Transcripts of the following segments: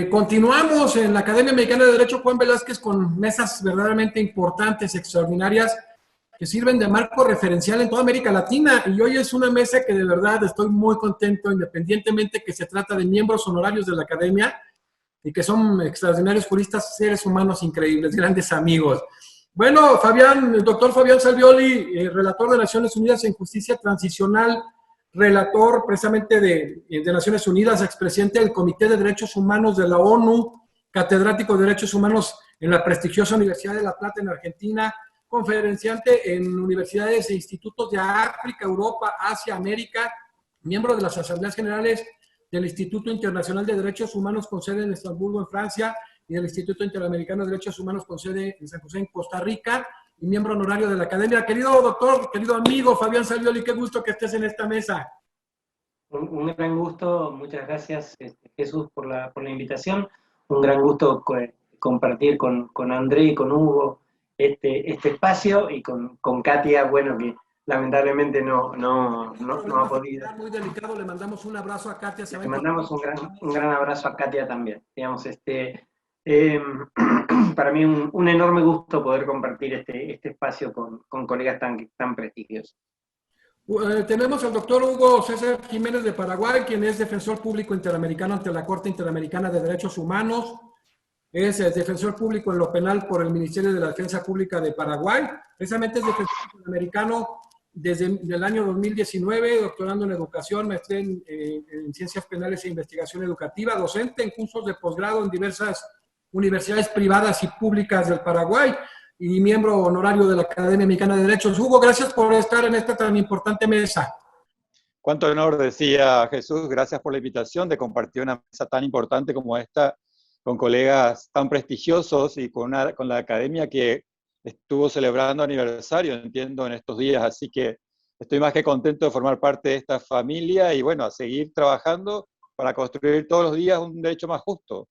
Continuamos en la Academia Mexicana de Derecho Juan Velázquez con mesas verdaderamente importantes, extraordinarias, que sirven de marco referencial en toda América Latina. Y hoy es una mesa que de verdad estoy muy contento, independientemente que se trata de miembros honorarios de la Academia y que son extraordinarios juristas, seres humanos increíbles, grandes amigos. Bueno, el doctor Fabián Salvioli, relator de Naciones Unidas en Justicia Transicional, relator precisamente de Naciones Unidas, expresidente del Comité de Derechos Humanos de la ONU, catedrático de Derechos Humanos en la prestigiosa Universidad de La Plata en Argentina, conferenciante en universidades e institutos de África, Europa, Asia, América, miembro de las Asambleas Generales del Instituto Internacional de Derechos Humanos con sede en Estambul, en Francia, y del Instituto Interamericano de Derechos Humanos con sede en San José, en Costa Rica, y miembro honorario de la Academia. Querido doctor, querido amigo Fabián Salvioli, qué gusto que estés en esta mesa. Un gran gusto, muchas gracias Jesús por la invitación. Un gran gusto compartir con André y con Hugo este espacio, y con Katia, bueno, que lamentablemente no ha podido. Muy delicado, le mandamos un abrazo a Katia. Le mandamos un gran abrazo a Katia también. Digamos, para mí un enorme gusto poder compartir este espacio con colegas tan prestigiosos. Tenemos al doctor Hugo César Jiménez de Paraguay, quien es defensor público interamericano ante la Corte Interamericana de Derechos Humanos. Es defensor público en lo penal por el Ministerio de la Defensa Pública de Paraguay. Precisamente es defensor interamericano desde el año 2019, doctorando en educación, maestría en ciencias penales e investigación educativa, docente en cursos de posgrado en diversas universidades privadas y públicas del Paraguay, y miembro honorario de la Academia Mexicana de Derechos. Hugo, gracias por estar en esta tan importante mesa. Cuánto honor, decía Jesús, gracias por la invitación de compartir una mesa tan importante como esta, con colegas tan prestigiosos y con la Academia que estuvo celebrando aniversario, entiendo, en estos días, así que estoy más que contento de formar parte de esta familia y bueno, a seguir trabajando para construir todos los días un derecho más justo.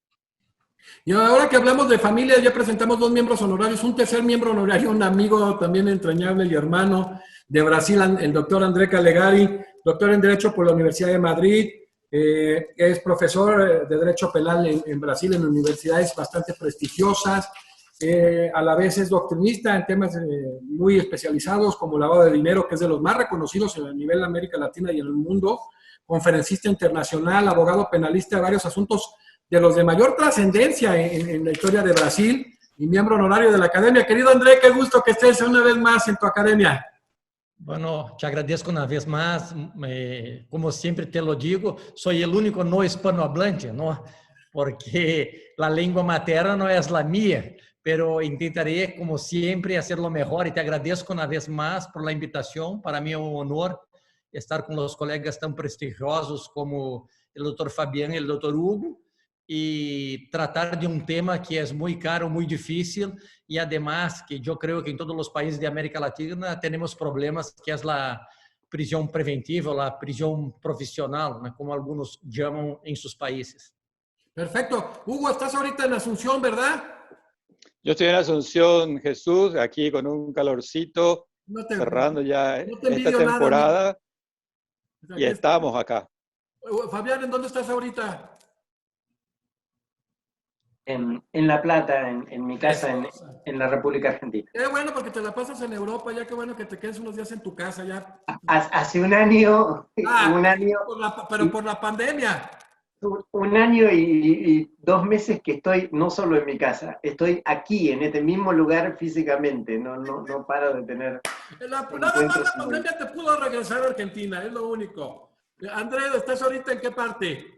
Y ahora que hablamos de familia, ya presentamos dos miembros honorarios, un tercer miembro honorario, un amigo también entrañable y hermano de Brasil, el doctor André Calegari, doctor en Derecho por la Universidad de Madrid, es profesor de Derecho Penal en Brasil en universidades bastante prestigiosas, a la vez es doctrinista en temas muy especializados como lavado de dinero, que es de los más reconocidos a nivel de América Latina y en el mundo, conferencista internacional, abogado penalista de varios asuntos de los de mayor trascendencia en la historia de Brasil y miembro honorario de la Academia. Querido André, qué gusto que estés una vez más en tu Academia. Bueno, te agradezco una vez más. Como siempre te lo digo, soy el único no hispanohablante, ¿no? Porque la lengua materna no es la mía, pero intentaré, como siempre, hacer lo mejor y te agradezco una vez más por la invitación. Para mí es un honor estar con los colegas tan prestigiosos como el doctor Fabián y el doctor Hugo, y tratar de un tema que es muy caro, muy difícil, y además que yo creo que en todos los países de América Latina tenemos problemas, que es la prisión preventiva, la prisión profesional, ¿no? Como algunos llaman en sus países. Perfecto. Hugo, estás ahorita en Asunción, ¿verdad? Yo estoy en Asunción, Jesús, aquí con un calorcito, cerrando ya esta temporada, y estamos acá. Fabián, ¿en dónde estás ahorita? En La Plata, en mi casa, en la República Argentina. Qué bueno, porque te la pasas en Europa, ya qué bueno que te quedes unos días en tu casa ya. Hace un año, pero por la pandemia. Un año y 2 meses que estoy no solo en mi casa, estoy aquí, en este mismo lugar físicamente, no paro de tener... Nada más la pandemia te pudo regresar a Argentina, es lo único. André, ¿estás ahorita en qué parte?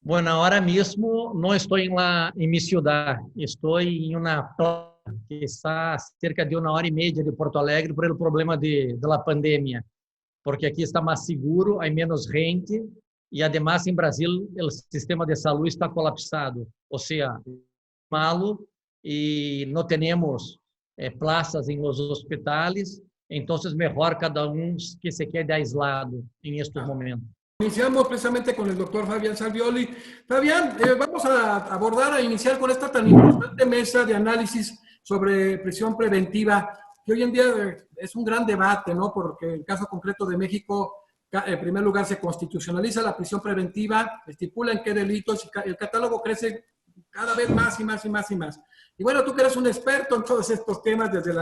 Bueno, ahora mismo no estoy en mi ciudad, estoy en una plaza que está a cerca de 1 hora y media de Porto Alegre por el problema de la pandemia, porque aquí está más seguro, hay menos gente y además en Brasil el sistema de salud está colapsado, o sea, malo y no tenemos plazas en los hospitales, entonces mejor cada uno que se quede aislado en estos momentos. Iniciamos precisamente con el doctor Fabián Salvioli. Fabián, vamos a iniciar con esta tan importante mesa de análisis sobre prisión preventiva, que hoy en día es un gran debate, ¿no? Porque el caso concreto de México En primer lugar, se constitucionaliza la prisión preventiva, estipula en qué delitos, y el catálogo crece cada vez más y más y más y más. Y bueno, tú que eres un experto en todos estos temas, desde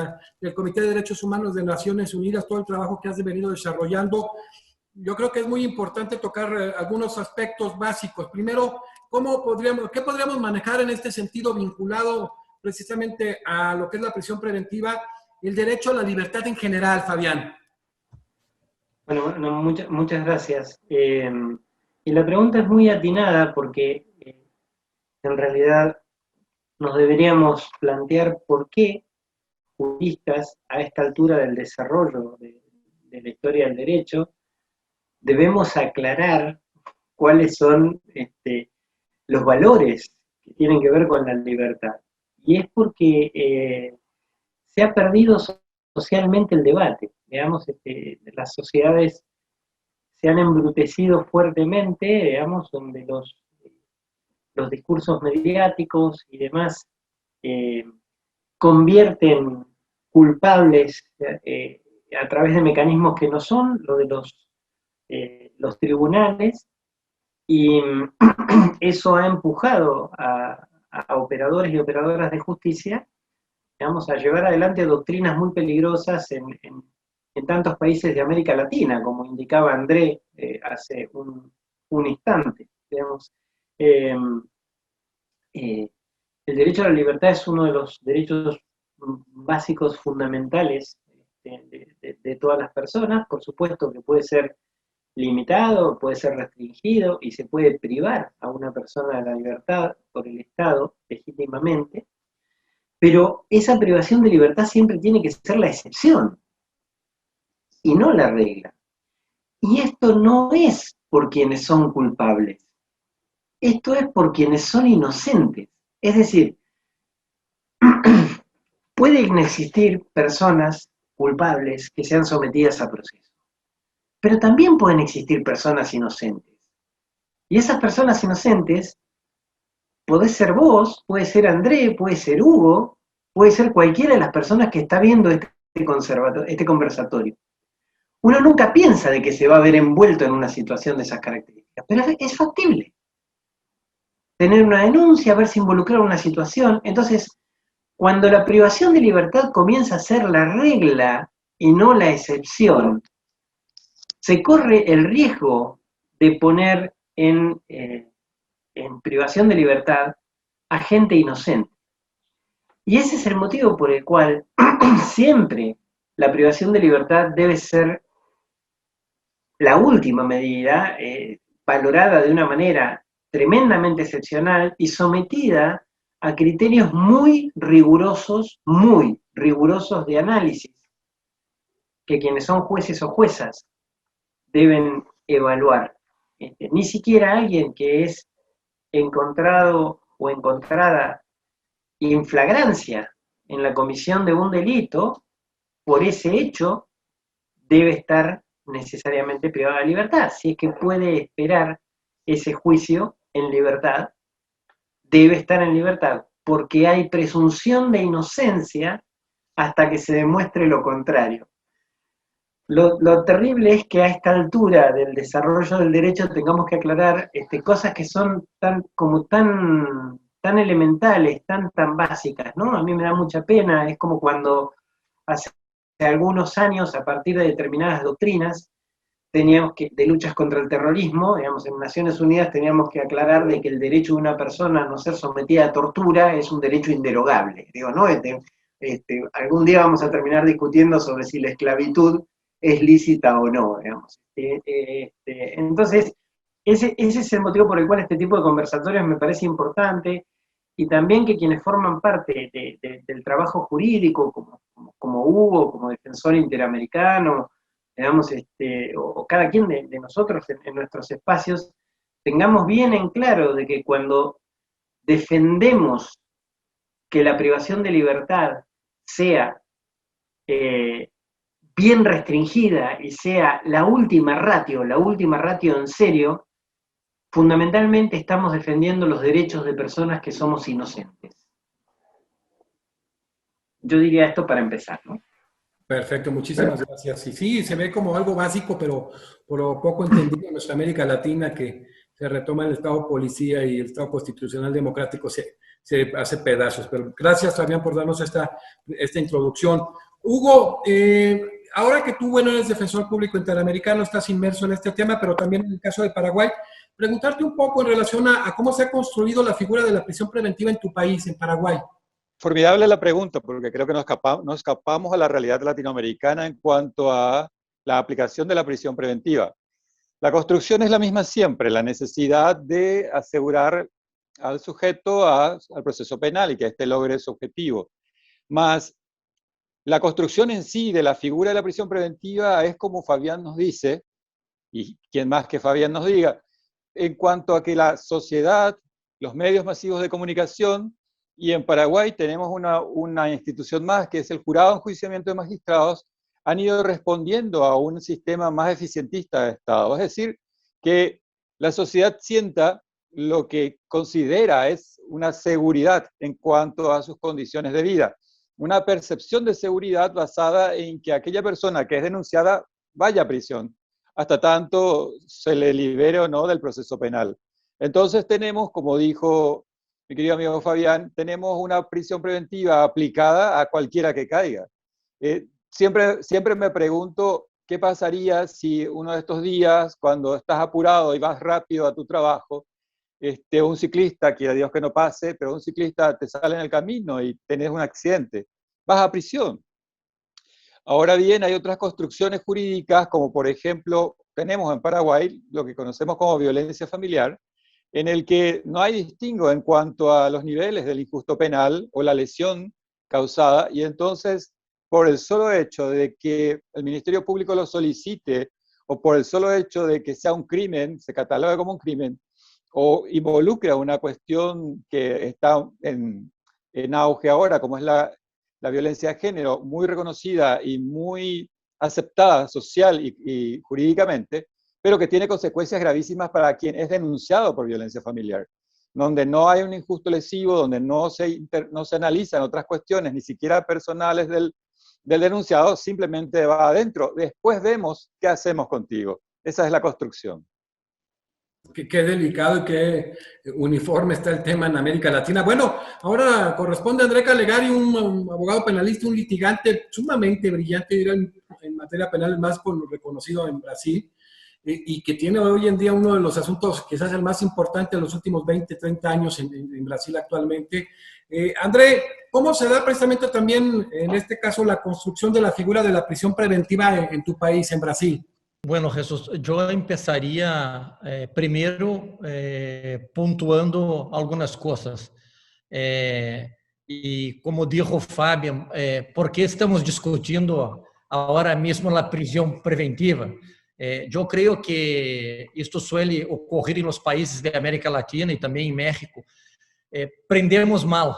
el Comité de Derechos Humanos de Naciones Unidas, todo el trabajo que has venido desarrollando, yo creo que es muy importante tocar algunos aspectos básicos. Primero, ¿qué podríamos manejar en este sentido vinculado precisamente a lo que es la prisión preventiva, el derecho a la libertad en general, Fabián? Bueno, muchas gracias. Y la pregunta es muy atinada porque en realidad nos deberíamos plantear por qué juristas a esta altura del desarrollo de la historia del derecho debemos aclarar cuáles son los valores que tienen que ver con la libertad. Y es porque se ha perdido socialmente el debate. Digamos, las sociedades se han embrutecido fuertemente, digamos, donde los discursos mediáticos y demás convierten culpables a través de mecanismos que no son lo de los tribunales, y eso ha empujado a operadores y operadoras de justicia, digamos, a llevar adelante doctrinas muy peligrosas en tantos países de América Latina, como indicaba André hace un instante. Digamos, el derecho a la libertad es uno de los derechos básicos fundamentales de todas las personas. Por supuesto que puede ser limitado, puede ser restringido y se puede privar a una persona de la libertad por el Estado legítimamente, pero esa privación de libertad siempre tiene que ser la excepción y no la regla. Y esto no es por quienes son culpables, esto es por quienes son inocentes. Es decir, pueden existir personas culpables que sean sometidas a proceso, pero también pueden existir personas inocentes. Y esas personas inocentes, podés ser vos, puede ser André, puede ser Hugo, puede ser cualquiera de las personas que está viendo este conversatorio. Uno nunca piensa de que se va a ver envuelto en una situación de esas características, pero es factible. Tener una denuncia, verse involucrado en una situación. Entonces, cuando la privación de libertad comienza a ser la regla y no la excepción, se corre el riesgo de poner en privación de libertad a gente inocente. Y ese es el motivo por el cual siempre la privación de libertad debe ser la última medida, valorada de una manera tremendamente excepcional y sometida a criterios muy rigurosos de análisis, que quienes son jueces o juezas deben evaluar. Ni siquiera alguien que es encontrado o encontrada en flagrancia en la comisión de un delito, por ese hecho, debe estar necesariamente privada de libertad. Si es que puede esperar ese juicio en libertad, debe estar en libertad, porque hay presunción de inocencia hasta que se demuestre lo contrario. Lo terrible es que a esta altura del desarrollo del derecho tengamos que aclarar cosas que son tan elementales, tan básicas, ¿no? A mí me da mucha pena. Es como cuando hace algunos años, a partir de determinadas doctrinas, de luchas contra el terrorismo, digamos, en Naciones Unidas teníamos que aclarar de que el derecho de una persona a no ser sometida a tortura es un derecho inderogable. Digo, ¿no? Algún día vamos a terminar discutiendo sobre si la esclavitud es lícita o no, digamos. Entonces, ese es el motivo por el cual este tipo de conversatorios me parece importante, y también que quienes forman parte del trabajo jurídico, como Hugo, como defensor interamericano, digamos, o cada quien de nosotros en nuestros espacios, tengamos bien en claro de que cuando defendemos que la privación de libertad sea bien restringida y sea la última ratio en serio, fundamentalmente estamos defendiendo los derechos de personas que somos inocentes. Yo diría esto para empezar, ¿no? Perfecto, muchísimas gracias. Y sí, se ve como algo básico, pero poco entendido en nuestra América Latina, que se retoma el Estado policía y el Estado constitucional democrático se hace pedazos. Pero gracias, Fabián, por darnos esta introducción. Hugo, ahora que tú, bueno, eres defensor público interamericano, estás inmerso en este tema, pero también en el caso de Paraguay, preguntarte un poco en relación a cómo se ha construido la figura de la prisión preventiva en tu país, en Paraguay. Formidable la pregunta, porque creo que nos escapamos a la realidad latinoamericana en cuanto a la aplicación de la prisión preventiva. La construcción es la misma siempre, la necesidad de asegurar al sujeto al proceso penal y que éste logre su objetivo. Más la construcción en sí de la figura de la prisión preventiva es como Fabián nos dice, y quien más que Fabián nos diga, en cuanto a que la sociedad, los medios masivos de comunicación, y en Paraguay tenemos una institución más, que es el Jurado de Enjuiciamiento de Magistrados, han ido respondiendo a un sistema más eficientista de Estado. Es decir, que la sociedad sienta lo que considera es una seguridad en cuanto a sus condiciones de vida. Una percepción de seguridad basada en que aquella persona que es denunciada vaya a prisión, hasta tanto se le libere o no del proceso penal. Entonces tenemos, como dijo mi querido amigo Fabián, tenemos una prisión preventiva aplicada a cualquiera que caiga. Siempre me pregunto qué pasaría si uno de estos días, cuando estás apurado y vas rápido a tu trabajo, un ciclista, quiera Dios que no pase, pero un ciclista te sale en el camino y tenés un accidente, vas a prisión. Ahora bien, hay otras construcciones jurídicas, como por ejemplo, tenemos en Paraguay lo que conocemos como violencia familiar, en el que no hay distingo en cuanto a los niveles del injusto penal o la lesión causada, y entonces, por el solo hecho de que el Ministerio Público lo solicite, o por el solo hecho de que sea un crimen, se cataloga como un crimen, o involucra una cuestión que está en auge ahora, como es la violencia de género, muy reconocida y muy aceptada social y jurídicamente, pero que tiene consecuencias gravísimas para quien es denunciado por violencia familiar, donde no hay un injusto lesivo, donde no se analizan otras cuestiones, ni siquiera personales del denunciado, simplemente va adentro. Después vemos qué hacemos contigo. Esa es la construcción. Qué delicado y qué uniforme está el tema en América Latina. Bueno, ahora corresponde a André Calegari, un abogado penalista, un litigante sumamente brillante en materia penal, más reconocido en Brasil, y que tiene hoy en día uno de los asuntos quizás el más importante en los últimos 20, 30 años en Brasil actualmente. André, ¿cómo se da precisamente también en este caso la construcción de la figura de la prisión preventiva en tu país, en Brasil? Bueno, Jesús, yo empezaría primero puntuando algunas cosas. Y como dijo Fabio, ¿por qué estamos discutiendo ahora mismo la prisión preventiva? Yo creo que esto suele ocurrir en los países de América Latina y también en México. Prendemos mal.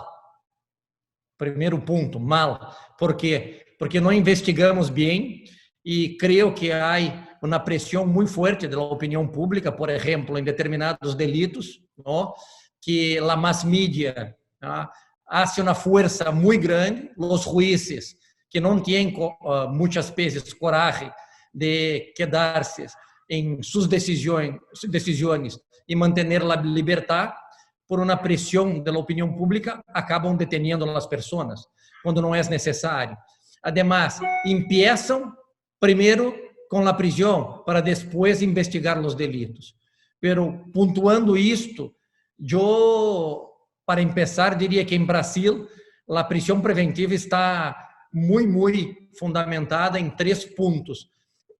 Primeiro ponto, mal. ¿Por quê? Porque não investigamos bem e creio que há uma pressão muito forte da opinião pública, por exemplo, em determinados delitos, ¿no? Que a mass media hace uma força muito grande, os juízes que não têm muitas vezes coragem de quedar-se em suas decisões e manter a liberdade, por uma pressão da opinião pública, acabam deteniendo as pessoas quando não é necessário. Además, empiezam primeiro com a prisão para depois investigar os delitos. Pero pontuando isto, eu, para começar, diria que em Brasil a prisão preventiva está muito fundamentada em 3 pontos: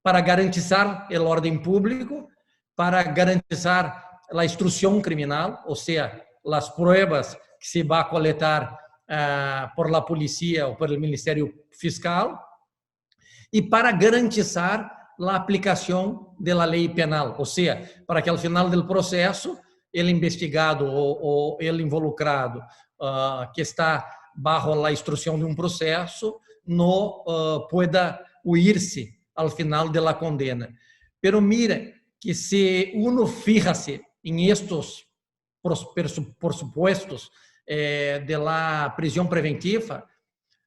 para garantizar o ordem público, para garantizar a instrução criminal, ou seja, as pruebas que se vai coletar por la policía ou pelo Ministério Fiscal, e para garantizar a aplicação da lei penal, ou seja, para que ao final do processo ele investigado ou ele involucrado que está bajo a instrução de processo não pueda huir-se ao final da condena. Pero mira que se uno fija-se em estes por supuestos de la prisión preventiva,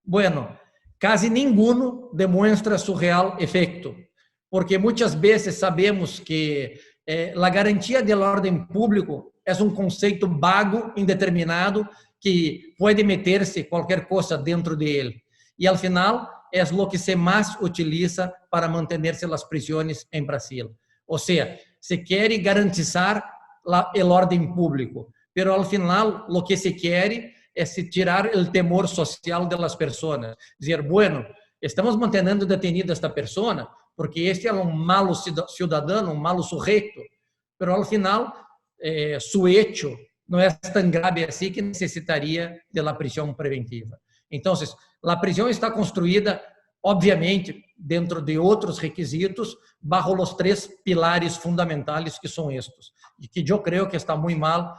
bueno, casi ninguno demuestra su real efecto, porque muchas veces sabemos que la garantía del orden público es un concepto vago, indeterminado, que puede meterse cualquier cosa dentro de él. Y al final es lo que se más utiliza para mantenerse las prisiones en Brasil. O sea, se quiere garantizar el orden público, pero al final lo que se quiere es tirar el temor social de las personas. Decir, bueno, estamos manteniendo detenida esta persona porque este era un malo ciudadano, un malo sujeto, pero al final su hecho no es tan grave así que necesitaría de la prisión preventiva. Entonces, la prisión está construida, obviamente, dentro de otros requisitos, bajo los 3 pilares fundamentales que son estos, y que yo creo que está muy mal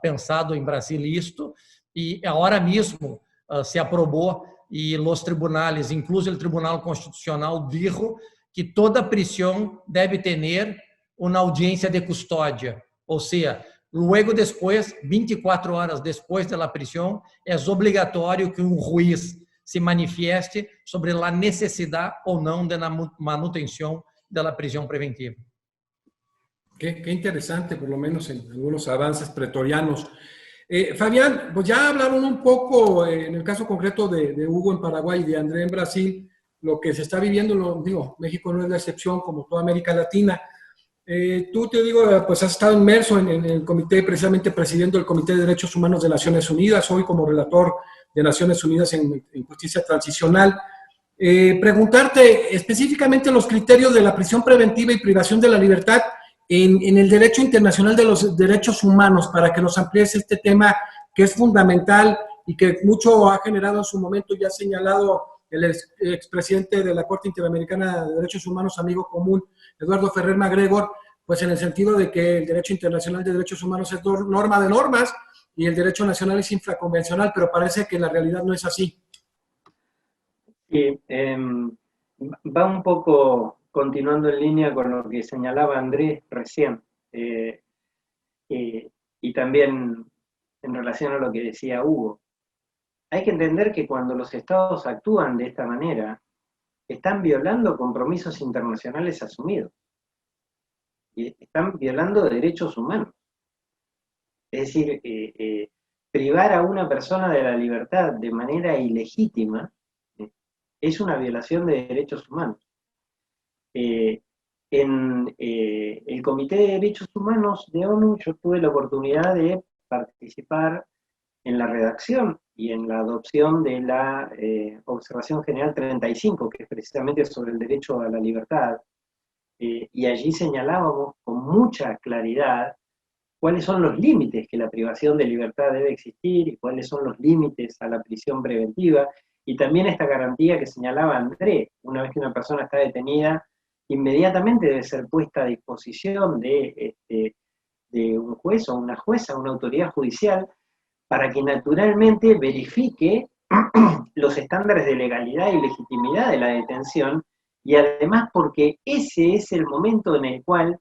pensado en Brasil esto, y ahora mismo se aprobó y los tribunales, incluso el Tribunal Constitucional, dijo que toda prisión debe tener una audiencia de custodia, o sea, luego después, 24 horas después de la prisión, es obligatorio que un juez se manifieste sobre la necesidad o no de la manutención de la prisión preventiva. Qué interesante, por lo menos en algunos avances pretorianos. Fabián, pues ya hablaron un poco, en el caso concreto de Hugo en Paraguay y de André en Brasil, lo que se está viviendo, digo, México no es la excepción, como toda América Latina. Tú, te digo, pues has estado inmerso en el comité, precisamente presidiendo el Comité de Derechos Humanos de Naciones Unidas, hoy como relator de Naciones Unidas en Justicia Transicional. Preguntarte específicamente los criterios de la prisión preventiva y privación de la libertad en el derecho internacional de los derechos humanos, para que nos amplíes este tema que es fundamental y que mucho ha generado en su momento, ya ha señalado el expresidente de la Corte Interamericana de Derechos Humanos, amigo común, Eduardo Ferrer MacGregor, pues en el sentido de que el derecho internacional de derechos humanos es norma de normas y el derecho nacional es infraconvencional, pero parece que la realidad no es así. Sí, va un poco continuando en línea con lo que señalaba Andrés recién, y también en relación a lo que decía Hugo. Hay que entender que cuando los estados actúan de esta manera, están violando compromisos internacionales asumidos. Y están violando derechos humanos. Es decir, privar a una persona de la libertad de manera ilegítima es una violación de derechos humanos. En el Comité de Derechos Humanos de ONU yo tuve la oportunidad de participar en la redacción y en la adopción de la Observación General 35, que es precisamente sobre el derecho a la libertad, y allí señalábamos con mucha claridad cuáles son los límites que la privación de libertad debe existir y cuáles son los límites a la prisión preventiva, y también esta garantía que señalaba André, una vez que una persona está detenida, inmediatamente debe ser puesta a disposición de un juez o una jueza, una autoridad judicial, para que naturalmente verifique los estándares de legalidad y legitimidad de la detención, y además porque ese es el momento en el cual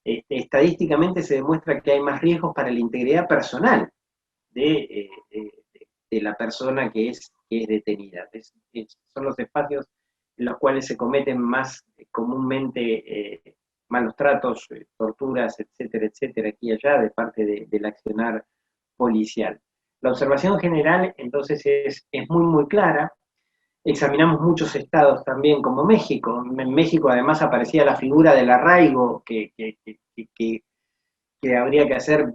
estadísticamente se demuestra que hay más riesgos para la integridad personal de la persona que es detenida. Son los espacios en los cuales se cometen más comúnmente malos tratos, torturas, etcétera, etcétera, aquí y allá, de parte del accionar policial. La observación general, entonces, es muy, muy clara. Examinamos muchos estados también, como México. En México, además, aparecía la figura del arraigo, que habría que hacer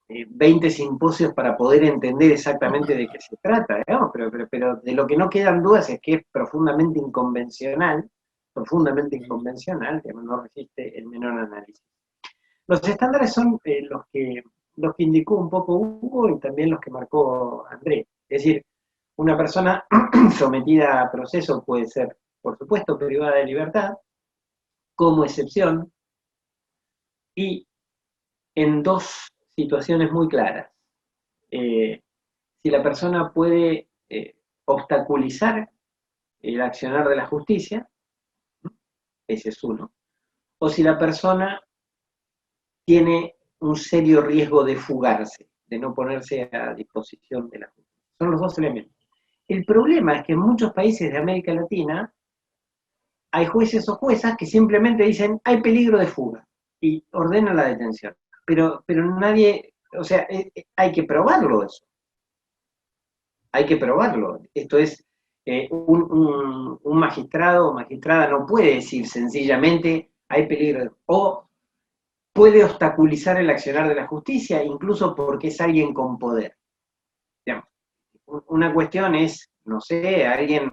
20 simposios para poder entender exactamente de qué se trata, ¿no? Pero de lo que no quedan dudas es que es profundamente inconvencional, que no resiste el menor análisis. Los estándares son los que indicó un poco Hugo y también los que marcó André. Es decir, una persona sometida a proceso puede ser, por supuesto, privada de libertad, como excepción, y en 2 situaciones muy claras. Si la persona puede obstaculizar el accionar de la justicia, ese es uno, o si la persona tiene un serio riesgo de fugarse, de no ponerse a disposición de la justicia. Son los 2 elementos. El problema es que en muchos países de América Latina hay jueces o juezas que simplemente dicen hay peligro de fuga y ordenan la detención. Pero nadie, o sea, hay que probarlo eso. Hay que probarlo. Esto es, un magistrado o magistrada no puede decir sencillamente hay peligro, o puede obstaculizar el accionar de la justicia, incluso porque es alguien con poder. Digamos, una cuestión es, no sé, alguien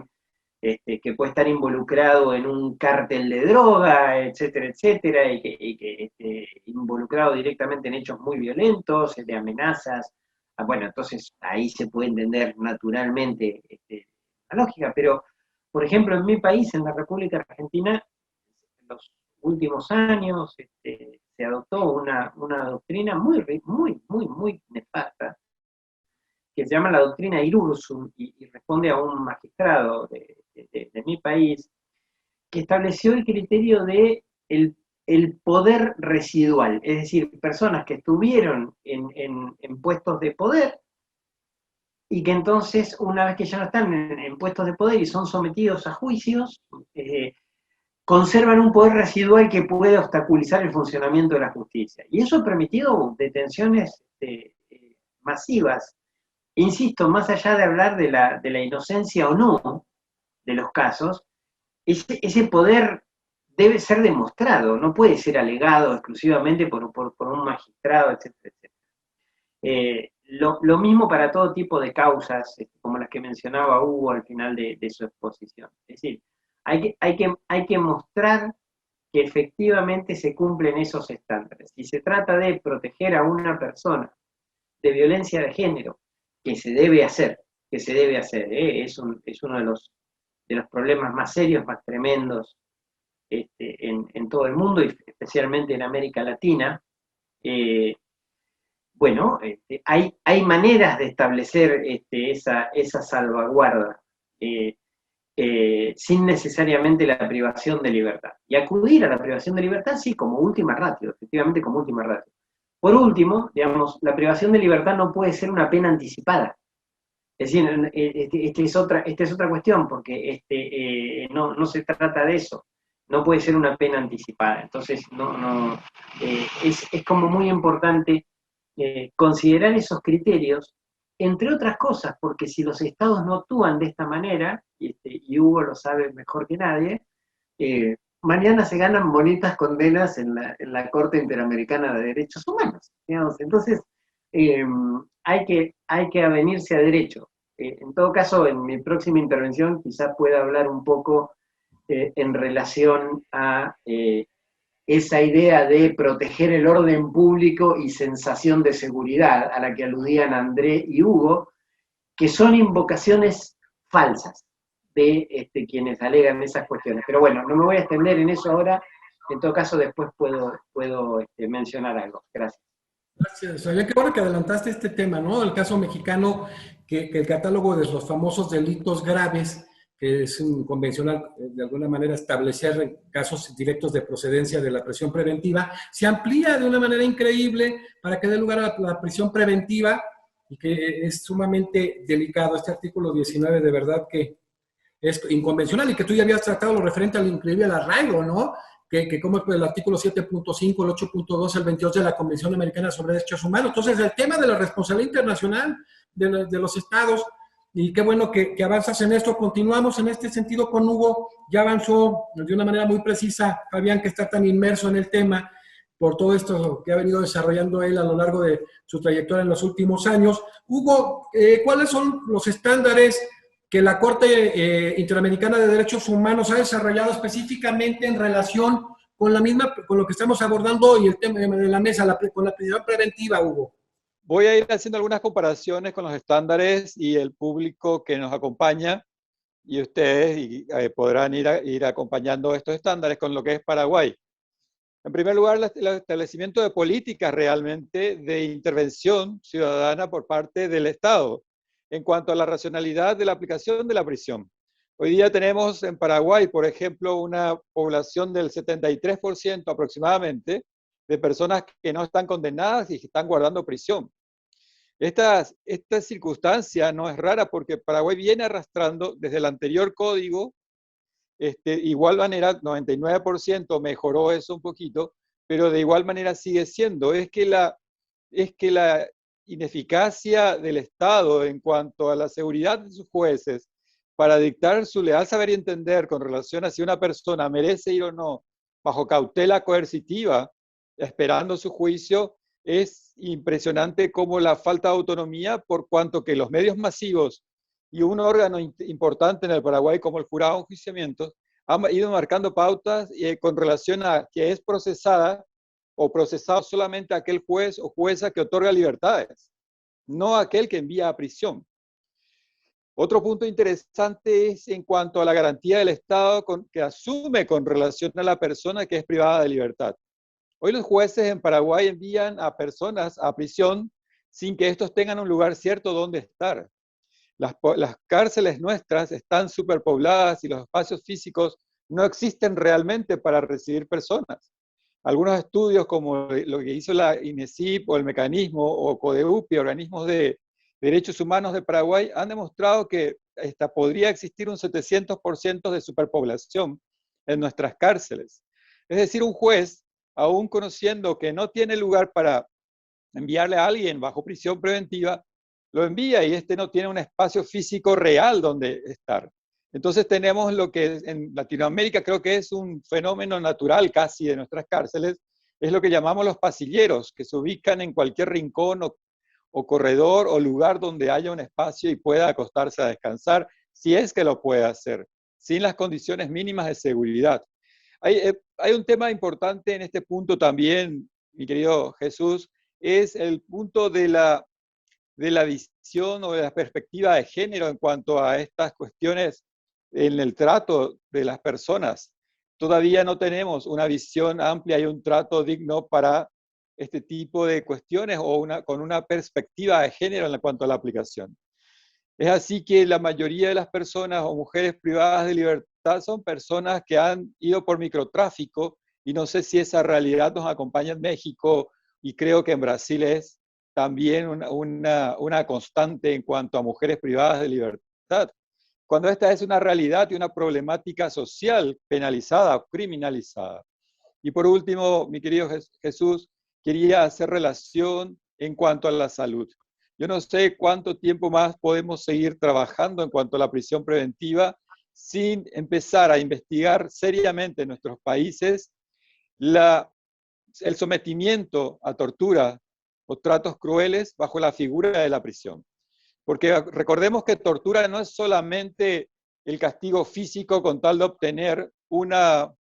que puede estar involucrado en un cártel de droga, etcétera, etcétera, y que involucrado directamente en hechos muy violentos, de amenazas. Bueno, entonces ahí se puede entender naturalmente la lógica, pero, por ejemplo, en mi país, en la República Argentina, en los últimos años se adoptó una doctrina muy, muy, muy, muy nefasta, que se llama la doctrina Irursum, y responde a un magistrado de mi país, que estableció el criterio de el poder residual, es decir, personas que estuvieron en puestos de poder y que entonces, una vez que ya no están en puestos de poder y son sometidos a juicios, conservan un poder residual que puede obstaculizar el funcionamiento de la justicia. Y eso ha permitido detenciones masivas. Insisto, más allá de hablar de la inocencia o no de los casos, ese poder debe ser demostrado, no puede ser alegado exclusivamente por un magistrado, etcétera, etcétera. Lo mismo para todo tipo de causas, como las que mencionaba Hugo al final de su exposición. Es decir, hay que mostrar que efectivamente se cumplen esos estándares. Si se trata de proteger a una persona de violencia de género, que se debe hacer, es uno de los problemas más serios, más tremendos en todo el mundo, y especialmente en América Latina. Bueno, hay maneras de establecer esa salvaguarda sin necesariamente la privación de libertad. Y acudir a la privación de libertad, sí, como última ratio, efectivamente como última ratio. Por último, digamos, la privación de libertad no puede ser una pena anticipada. Es decir, esta es otra cuestión, porque no se trata de eso. No puede ser una pena anticipada. Entonces, es como muy importante considerar esos criterios, entre otras cosas, porque si los estados no actúan de esta manera, y Hugo lo sabe mejor que nadie, mañana se ganan bonitas condenas en la Corte Interamericana de Derechos Humanos, digamos. Entonces, hay que avenirse a derecho. En todo caso, en mi próxima intervención quizás pueda hablar un poco en relación a esa idea de proteger el orden público y sensación de seguridad, a la que aludían André y Hugo, que son invocaciones falsas de quienes alegan esas cuestiones. Pero bueno, no me voy a extender en eso ahora, en todo caso después puedo mencionar algo. Gracias. Gracias. Oye, qué bueno que adelantaste este tema, ¿no? El caso mexicano, que el catálogo de los famosos delitos graves, que es un convencional, de alguna manera, establecer casos directos de procedencia de la prisión preventiva, se amplía de una manera increíble para que dé lugar a la prisión preventiva, y que es sumamente delicado. Este artículo 19, de verdad que es inconvencional, y que tú ya habías tratado lo referente al increíble arraigo, ¿no? Que como el artículo 7.5, el 8.2, el 22 de la Convención Americana sobre Derechos Humanos. Entonces, el tema de la responsabilidad internacional de los estados, y qué bueno que avanzas en esto. Continuamos en este sentido con Hugo. Ya avanzó de una manera muy precisa Fabián, que está tan inmerso en el tema por todo esto que ha venido desarrollando él a lo largo de su trayectoria en los últimos años. Hugo, ¿cuáles son los estándares que la Corte Interamericana de Derechos Humanos ha desarrollado específicamente en relación con lo que estamos abordando hoy, el tema de la mesa, con la prisión preventiva, Hugo? Voy a ir haciendo algunas comparaciones con los estándares y el público que nos acompaña, y ustedes podrán ir acompañando estos estándares con lo que es Paraguay. En primer lugar, el establecimiento de políticas realmente de intervención ciudadana por parte del Estado en cuanto a la racionalidad de la aplicación de la prisión. Hoy día tenemos en Paraguay, por ejemplo, una población del 73% aproximadamente de personas que no están condenadas y que están guardando prisión. Esta circunstancia no es rara porque Paraguay viene arrastrando desde el anterior código, igual manera, 99% mejoró eso un poquito, pero de igual manera sigue siendo. Es que la ineficacia del Estado en cuanto a la seguridad de sus jueces para dictar su leal saber y entender con relación a si una persona merece ir o no bajo cautela coercitiva, esperando su juicio, es impresionante como la falta de autonomía, por cuanto que los medios masivos y un órgano importante en el Paraguay como el jurado de enjuiciamiento han ido marcando pautas con relación a que es procesada o procesado solamente aquel juez o jueza que otorga libertades, no aquel que envía a prisión. Otro punto interesante es en cuanto a la garantía del Estado que asume con relación a la persona que es privada de libertad. Hoy los jueces en Paraguay envían a personas a prisión sin que estos tengan un lugar cierto donde estar. Las cárceles nuestras están superpobladas y los espacios físicos no existen realmente para recibir personas. Algunos estudios como lo que hizo la INESIP o el Mecanismo o CODEUPI, organismos de derechos humanos de Paraguay, han demostrado que podría existir un 700% de superpoblación en nuestras cárceles. Es decir, un juez, aún conociendo que no tiene lugar para enviarle a alguien bajo prisión preventiva, lo envía y no tiene un espacio físico real donde estar. Entonces tenemos lo que en Latinoamérica creo que es un fenómeno natural casi de nuestras cárceles, es lo que llamamos los pasilleros, que se ubican en cualquier rincón o corredor o lugar donde haya un espacio y pueda acostarse a descansar, si es que lo puede hacer, sin las condiciones mínimas de seguridad. Hay un tema importante en este punto también, mi querido Jesús, es el punto de la visión o de la perspectiva de género en cuanto a estas cuestiones en el trato de las personas. Todavía no tenemos una visión amplia y un trato digno para este tipo de cuestiones o con una perspectiva de género en cuanto a la aplicación. Es así que la mayoría de las personas o mujeres privadas de libertad son personas que han ido por microtráfico y no sé si esa realidad nos acompaña en México y creo que en Brasil es también una constante en cuanto a mujeres privadas de libertad, cuando esta es una realidad y una problemática social penalizada o criminalizada. Y por último, mi querido Jesús, quería hacer relación en cuanto a la salud. Yo no sé cuánto tiempo más podemos seguir trabajando en cuanto a la prisión preventiva sin empezar a investigar seriamente en nuestros países el sometimiento a tortura o tratos crueles bajo la figura de la prisión. Porque recordemos que tortura no es solamente el castigo físico con tal de obtener una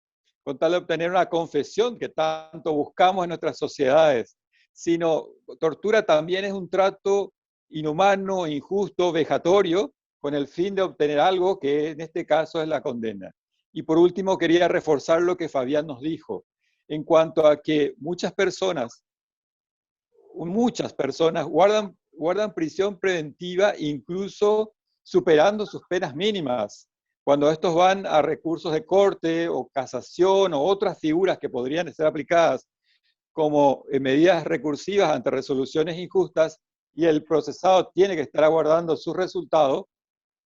confesión que tanto buscamos en nuestras sociedades, sino tortura también es un trato inhumano, injusto, vejatorio, con el fin de obtener algo que en este caso es la condena. Y por último, quería reforzar lo que Fabián nos dijo, en cuanto a que muchas personas guardan prisión preventiva, incluso superando sus penas mínimas. Cuando estos van a recursos de corte o casación o otras figuras que podrían ser aplicadas como medidas recursivas ante resoluciones injustas y el procesado tiene que estar aguardando su resultado,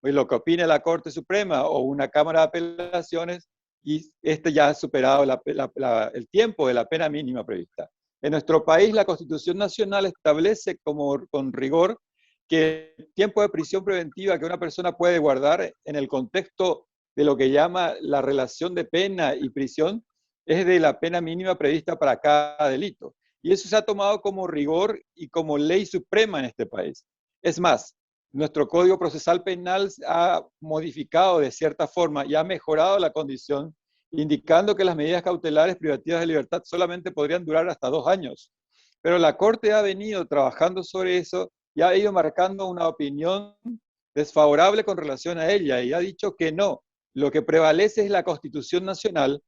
pues lo que opine la Corte Suprema o una Cámara de Apelaciones, y ya ha superado el tiempo de la pena mínima prevista. En nuestro país, la Constitución Nacional establece con rigor que el tiempo de prisión preventiva que una persona puede guardar en el contexto de lo que llama la relación de pena y prisión es de la pena mínima prevista para cada delito. Y eso se ha tomado como rigor y como ley suprema en este país. Es más, nuestro Código Procesal Penal ha modificado de cierta forma y ha mejorado la condición, indicando que las medidas cautelares privativas de libertad solamente podrían durar hasta 2 años. Pero la Corte ha venido trabajando sobre eso y ha ido marcando una opinión desfavorable con relación a ella y ha dicho que no, lo que prevalece es la Constitución Nacional,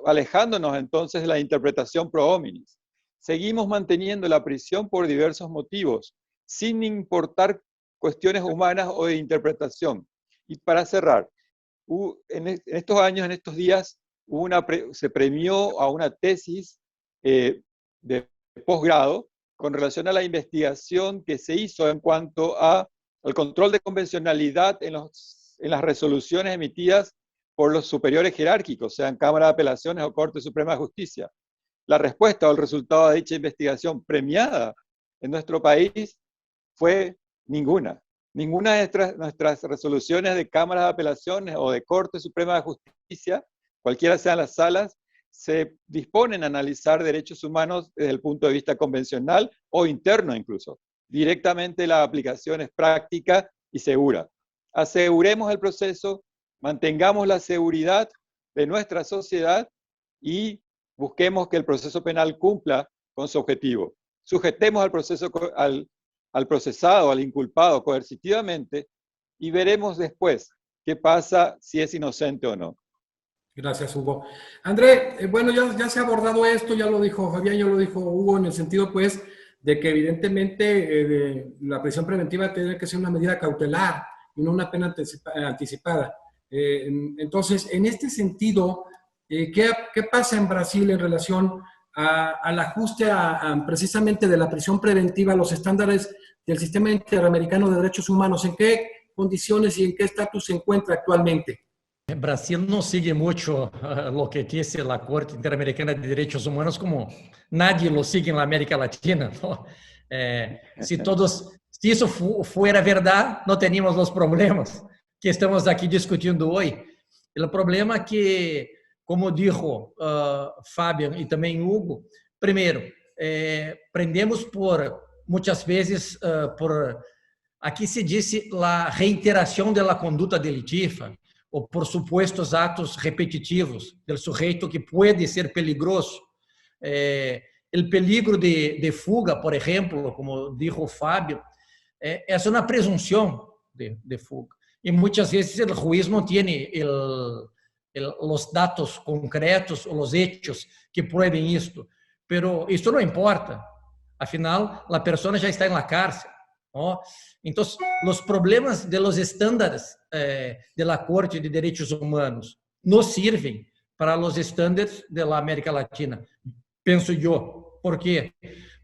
alejándonos entonces de la interpretación pro hominis. Seguimos manteniendo la prisión por diversos motivos, sin importar cuestiones humanas o de interpretación. Y para cerrar, en estos años, en estos días, se premió a una tesis de posgrado con relación a la investigación que se hizo en cuanto al control de convencionalidad en las resoluciones emitidas por los superiores jerárquicos, sean Cámara de Apelaciones o Corte Suprema de Justicia. La respuesta o el resultado de dicha investigación premiada en nuestro país fue ninguna. Ninguna de nuestras resoluciones de Cámara de Apelaciones o de Corte Suprema de Justicia, cualquiera sean las salas, se disponen a analizar derechos humanos desde el punto de vista convencional o interno incluso. Directamente la aplicación es práctica y segura. Aseguremos el proceso, mantengamos la seguridad de nuestra sociedad y busquemos que el proceso penal cumpla con su objetivo. Sujetemos al procesado, al inculpado coercitivamente y veremos después qué pasa si es inocente o no. Gracias, Hugo. André, bueno, ya se ha abordado esto, ya lo dijo Fabián, ya lo dijo Hugo, en el sentido, pues, de que evidentemente la prisión preventiva tiene que ser una medida cautelar y no una pena anticipada. Entonces, en este sentido, ¿qué pasa en Brasil en relación al ajuste precisamente de la prisión preventiva a los estándares del sistema interamericano de derechos humanos? ¿En qué condiciones y en qué estatus se encuentra actualmente? Brasil no sigue mucho lo que dice la Corte Interamericana de Derechos Humanos, como nadie lo sigue en la América Latina, ¿no? Si eso fuera verdad, no teníamos los problemas que estamos aquí discutiendo hoy. El problema que, como dijo Fabián y también Hugo, primero, prendemos muchas veces por, aquí se dice, la reiteración de la conduta delitiva, ou por supostos atos repetitivos do sujeito que pode ser peligroso. O peligro de fuga, por exemplo, como dijo Fábio, é uma presunção de fuga. E muitas vezes o juiz não tem os dados concretos ou os hechos que prueben isto. Pero isso não importa. Afinal, a pessoa já está na cárcel, ¿no? Entonces, los problemas de los estándares de la Corte de Derechos Humanos no sirven para los estándares de la América Latina, pienso yo. ¿Por qué?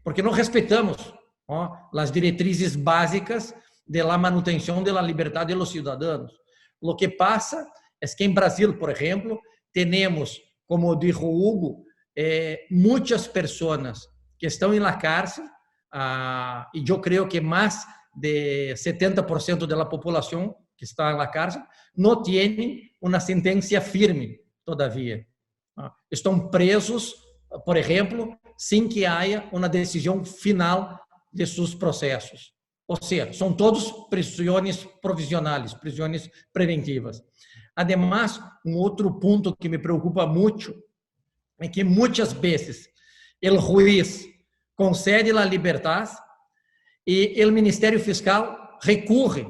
Porque no respetamos, ¿no?, las directrices básicas de la manutención de la libertad de los ciudadanos. Lo que pasa es que en Brasil, por ejemplo, tenemos, como dijo Hugo, muchas personas que están en la cárcel, y yo creo que más de 70% de la población que está en la cárcel no tienen una sentencia firme todavía. Están presos, por ejemplo, sin que haya una decisión final de sus procesos. O sea, son todos prisiones provisionales, prisiones preventivas. Además, un otro punto que me preocupa mucho es que muchas veces el juez concede la libertad y el Ministerio Fiscal recurre.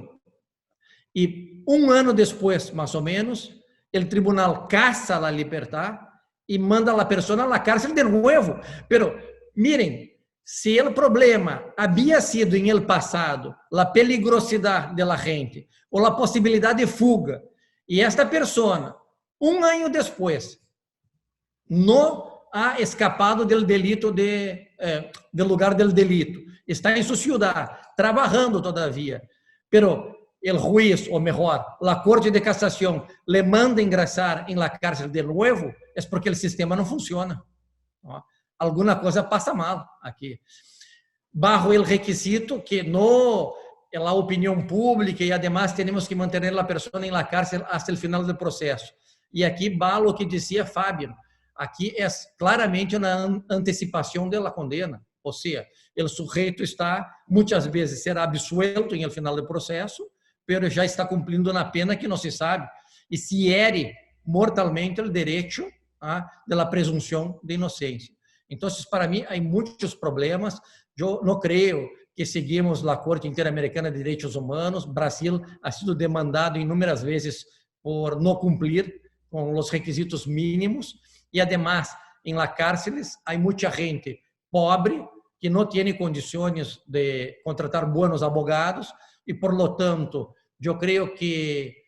Y un año después, más o menos, el tribunal casa la libertad y manda a la persona a la cárcel de nuevo. Pero miren, si el problema había sido en el pasado la peligrosidad de la gente o la posibilidad de fuga, y esta persona, un año después, no ha escapado del delito del lugar del delito, está en su ciudad, trabajando todavía, pero el juez, o mejor, la Corte de Casación le manda ingresar en la cárcel de nuevo, es porque el sistema no funciona, ¿no? Alguna cosa pasa mal aquí. Bajo el requisito que no la opinión pública y además tenemos que mantener a la persona en la cárcel hasta el final del proceso. Y aquí va lo que decía Fábio. Aquí es claramente una anticipación de la condena. O sea, el sujeito está, muchas veces será absuelto en el final del proceso, pero ya está cumpliendo una pena que no se sabe. Y si hiere mortalmente el derecho de la presunción de inocencia. Entonces, para mí hay muchos problemas. Yo no creo que seguimos la Corte Interamericana de Derechos Humanos. Brasil ha sido demandado inúmeras veces por no cumplir con los requisitos mínimos. Y además, en las cárceles hay mucha gente pobre que no tiene condiciones de contratar buenos abogados y, por lo tanto, yo creo que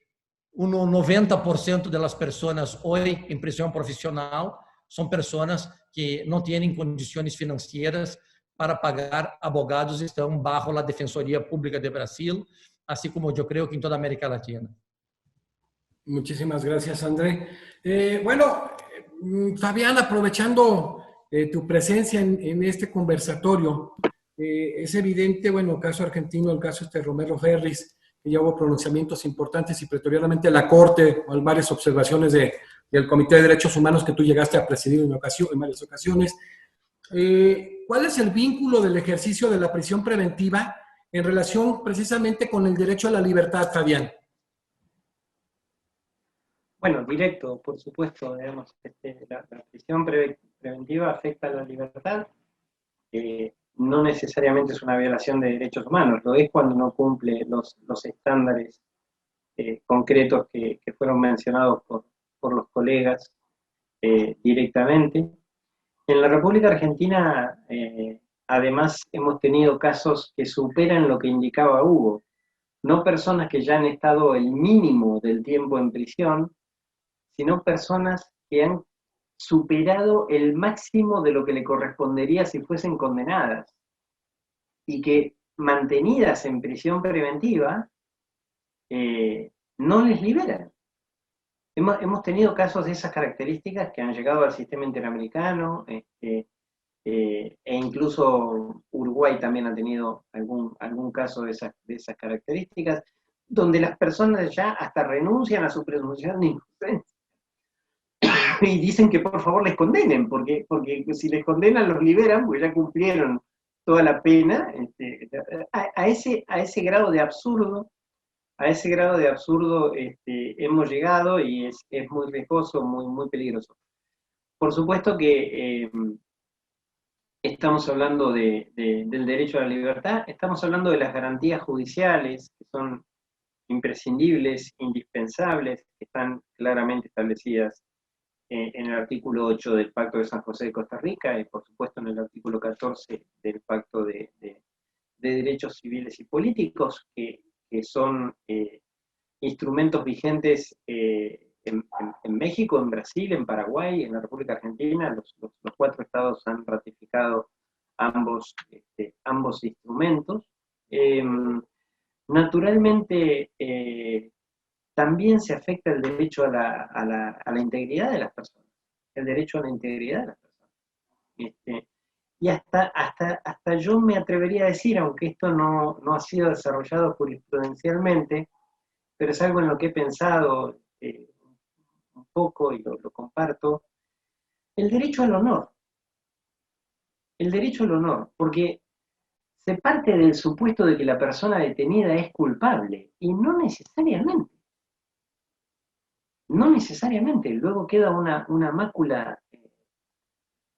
un 90% de las personas hoy en prisión profesional son personas que no tienen condiciones financieras para pagar abogados estão bajo a Defensoria Pública de Brasil, assim como eu creio que em toda a América Latina. Muchísimas gracias, André. Bueno, Fabián, aprovechando tu presencia en este conversatorio, es evidente, bueno, el caso argentino, el caso Romero Ferris, que ya hubo pronunciamientos importantes y pretoriamente la Corte, o varias observaciones del Comité de Derechos Humanos que tú llegaste a presidir en varias ocasiones. ¿Cuál es el vínculo del ejercicio de la prisión preventiva en relación precisamente con el derecho a la libertad, Fabián? Bueno, directo, por supuesto, digamos, la prisión preventiva afecta a la libertad. No necesariamente es una violación de derechos humanos, lo es cuando no cumple los estándares concretos que fueron mencionados por los colegas directamente. En la República Argentina, además, hemos tenido casos que superan lo que indicaba Hugo. No personas que ya han estado el mínimo del tiempo en prisión, sino personas que han superado el máximo de lo que le correspondería si fuesen condenadas, y que, mantenidas en prisión preventiva, no les liberan. Hemos tenido casos de esas características que han llegado al sistema interamericano, e incluso Uruguay también ha tenido algún caso de esas características, donde las personas ya hasta renuncian a su presunción de inocencia y dicen que por favor les condenen, porque si les condenan los liberan, porque ya cumplieron toda la pena. A ese grado de absurdo, hemos llegado, y es muy riesgoso, muy, muy peligroso. Por supuesto que estamos hablando del derecho a la libertad, estamos hablando de las garantías judiciales, que son imprescindibles, indispensables, que están claramente establecidas en el artículo 8 del Pacto de San José de Costa Rica, y por supuesto en el artículo 14 del Pacto de Derechos Civiles y Políticos, que son instrumentos vigentes en México, en Brasil, en Paraguay, en la República Argentina. Los 4 estados han ratificado ambos instrumentos. Naturalmente, también se afecta el derecho a la integridad de las personas, el derecho a la integridad de las personas. Y hasta yo me atrevería a decir, aunque esto no ha sido desarrollado jurisprudencialmente, pero es algo en lo que he pensado un poco y lo comparto, el derecho al honor. El derecho al honor, porque se parte del supuesto de que la persona detenida es culpable, y no necesariamente. No necesariamente. Luego queda una mácula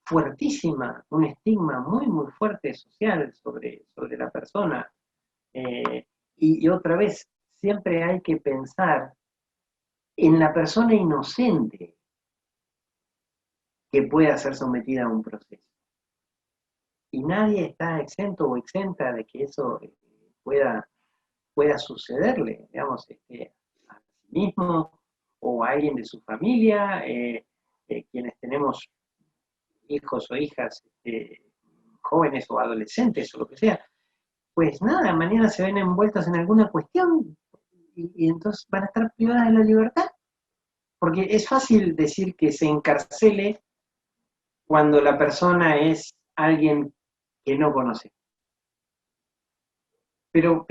fuertísima, un estigma muy, muy fuerte social sobre la persona. Y otra vez, siempre hay que pensar en la persona inocente que pueda ser sometida a un proceso. Y nadie está exento o exenta de que eso pueda sucederle, digamos, a sí mismo o a alguien de su familia, quienes tenemos hijos o hijas jóvenes o adolescentes o lo que sea. Pues nada, mañana se ven envueltos en alguna cuestión y entonces van a estar privadas de la libertad. Porque es fácil decir que se encarcele cuando la persona es alguien que no conoce. Pero,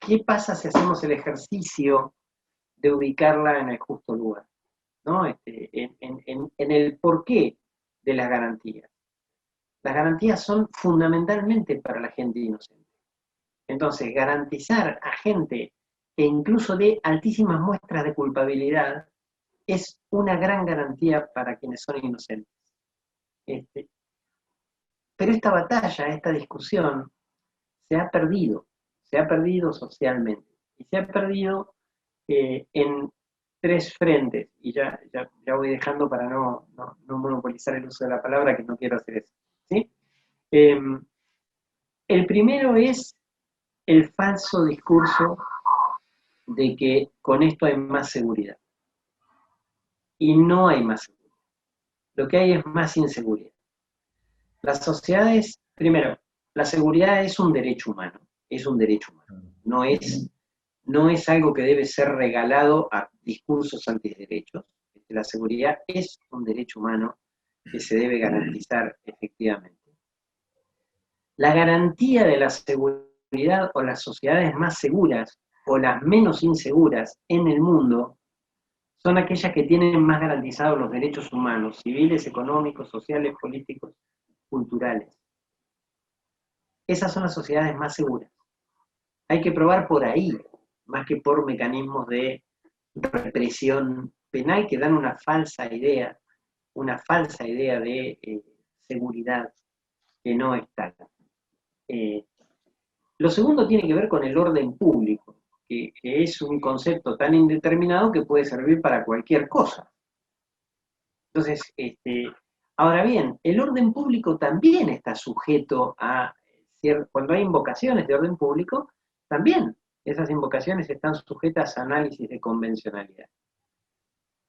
¿qué pasa si hacemos el ejercicio de ubicarla en el justo lugar? ¿No? En el porqué de las garantías. Las garantías son fundamentalmente para la gente inocente. Entonces, garantizar a gente que incluso dé altísimas muestras de culpabilidad es una gran garantía para quienes son inocentes. Pero esta batalla, esta discusión, se ha perdido socialmente, y se ha perdido en 3 frentes, y ya voy dejando para no monopolizar el uso de la palabra, que no quiero hacer eso, ¿sí? El primero es el falso discurso de que con esto hay más seguridad. Y no hay más seguridad. Lo que hay es más inseguridad. Las sociedades, primero, la seguridad es un derecho humano, es un derecho humano. No es algo que debe ser regalado a discursos antiderechos. La seguridad es un derecho humano que se debe garantizar efectivamente. La garantía de la seguridad o las sociedades más seguras o las menos inseguras en el mundo son aquellas que tienen más garantizados los derechos humanos, civiles, económicos, sociales, políticos, culturales. Esas son las sociedades más seguras. Hay que probar por ahí, más que por mecanismos de represión penal que dan una falsa idea de seguridad que no es tal. Lo segundo tiene que ver con el orden público, que es un concepto tan indeterminado que puede servir para cualquier cosa. Entonces, ahora bien, el orden público también está sujeto a, cuando hay invocaciones de orden público, también esas invocaciones están sujetas a análisis de convencionalidad.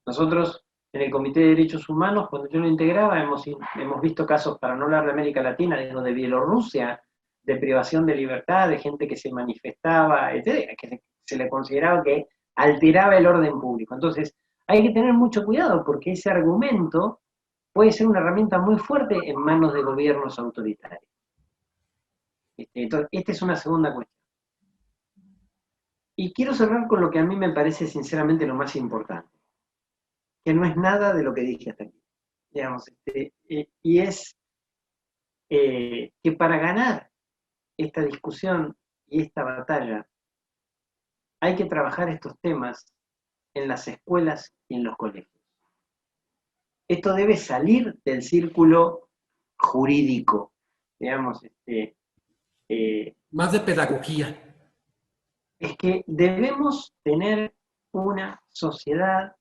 Nosotros, en el Comité de Derechos Humanos, cuando yo lo integraba, hemos visto casos, para no hablar de América Latina, digo, de Bielorrusia, de privación de libertad, de gente que se manifestaba, etc., que se le consideraba que alteraba el orden público. Entonces, hay que tener mucho cuidado porque ese argumento puede ser una herramienta muy fuerte en manos de gobiernos autoritarios. Entonces, esta es una segunda cuestión. Y quiero cerrar con lo que a mí me parece sinceramente lo más importante, que no es nada de lo que dije hasta aquí. Digamos, y es que para ganar esta discusión y esta batalla hay que trabajar estos temas en las escuelas y en los colegios. Esto debe salir del círculo jurídico, digamos. Más de pedagogía. Es que debemos tener una sociedad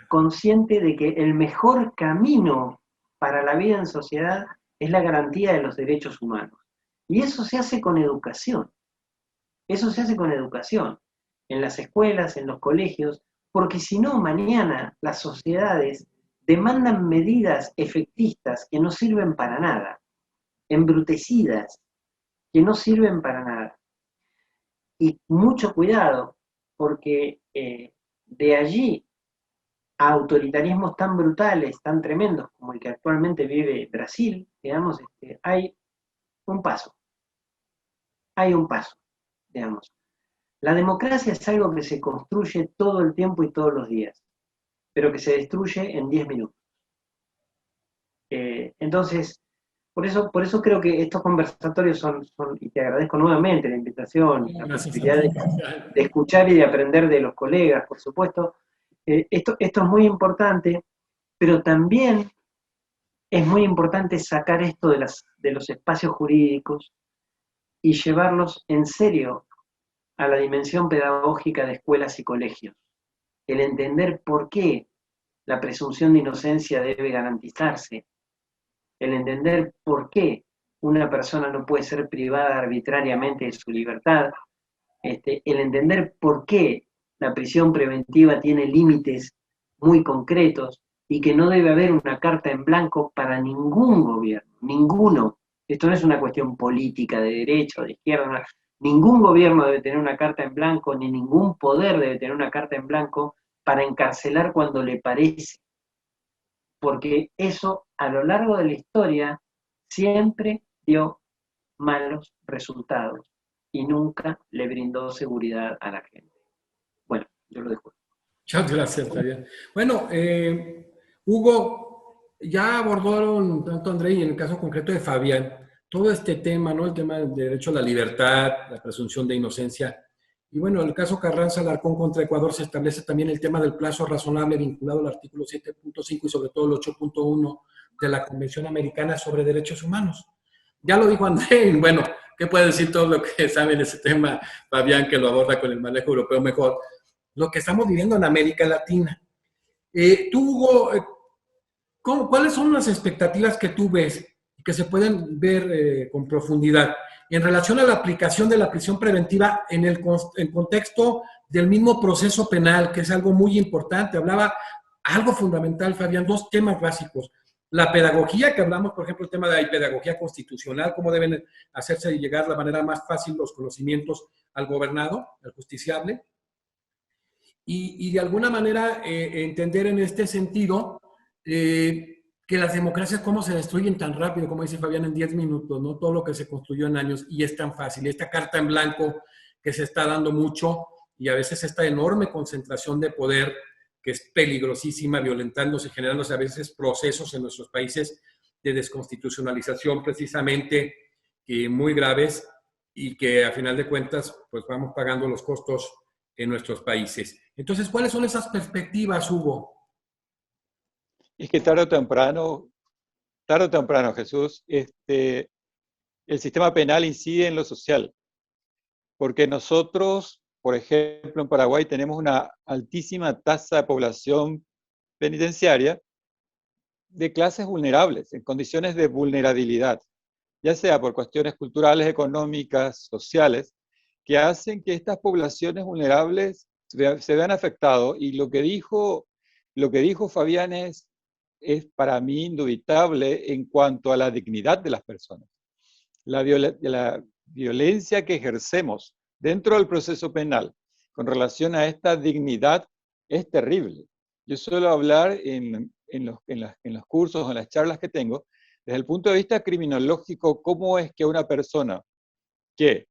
consciente de que el mejor camino para la vida en sociedad es la garantía de los derechos humanos. Y eso se hace con educación. Eso se hace con educación, en las escuelas, en los colegios, porque si no, mañana las sociedades demandan medidas efectistas que no sirven para nada, embrutecidas, que no sirven para nada. Y mucho cuidado, porque de allí a autoritarismos tan brutales, tan tremendos como el que actualmente vive Brasil, digamos, hay un paso. Hay un paso, digamos. La democracia es algo que se construye todo el tiempo y todos los días, pero que se destruye en 10 minutos. Entonces, por eso creo que estos conversatorios son, y te agradezco nuevamente la invitación, la posibilidad de escuchar y de aprender de los colegas, por supuesto. Esto es muy importante, pero también es muy importante sacar esto de los espacios jurídicos y llevarlos en serio a la dimensión pedagógica de escuelas y colegios. El entender por qué la presunción de inocencia debe garantizarse, el entender por qué una persona no puede ser privada arbitrariamente de su libertad, el entender por qué la prisión preventiva tiene límites muy concretos y que no debe haber una carta en blanco para ningún gobierno, ninguno. Esto no es una cuestión política de derecha o de izquierda, ningún gobierno debe tener una carta en blanco, ni ningún poder debe tener una carta en blanco para encarcelar cuando le parece. Porque eso, a lo largo de la historia, siempre dio malos resultados y nunca le brindó seguridad a la gente. Bueno, yo lo dejo. Muchas gracias, Fabián. Bueno, Hugo, ya abordaron tanto André y en el caso concreto de Fabián, todo este tema, ¿no? El tema del derecho a la libertad, la presunción de inocencia. Y bueno, en el caso Carranza-Alarcón contra Ecuador se establece también el tema del plazo razonable vinculado al artículo 7.5 y sobre todo el 8.1 de la Convención Americana sobre Derechos Humanos. Ya lo dijo André, bueno, ¿qué puede decir todo lo que sabe en ese tema Fabián, que lo aborda con el manejo europeo mejor? Lo que estamos viviendo en América Latina. Tú, Hugo, ¿cuáles son las expectativas que tú ves y que se pueden ver con profundidad en relación a la aplicación de la prisión preventiva en el contexto del mismo proceso penal, que es algo muy importante? Hablaba algo fundamental, Fabián, dos temas básicos. La pedagogía, que hablamos, por ejemplo, el tema de la pedagogía constitucional, cómo deben hacerse llegar de la manera más fácil los conocimientos al gobernado, al justiciable, y de alguna manera entender en este sentido que las democracias cómo se destruyen tan rápido, como dice Fabián, en 10 minutos, ¿no? Todo lo que se construyó en años y es tan fácil. Esta carta en blanco que se está dando mucho y a veces esta enorme concentración de poder que es peligrosísima, violentándose, generándose a veces procesos en nuestros países de desconstitucionalización precisamente muy graves y que a final de cuentas pues vamos pagando los costos en nuestros países. Entonces, ¿cuáles son esas perspectivas, Hugo? Es que tarde o temprano, Jesús, el sistema penal incide en lo social, porque nosotros, por ejemplo, en Paraguay tenemos una altísima tasa de población penitenciaria de clases vulnerables, en condiciones de vulnerabilidad, ya sea por cuestiones culturales, económicas, sociales, que hacen que estas poblaciones vulnerables se vean afectadas. Y lo que dijo Fabián es para mí indubitable en cuanto a la dignidad de las personas. La violencia que ejercemos dentro del proceso penal con relación a esta dignidad es terrible. Yo suelo hablar en los cursos, en las charlas que tengo, desde el punto de vista criminológico, cómo es que una persona que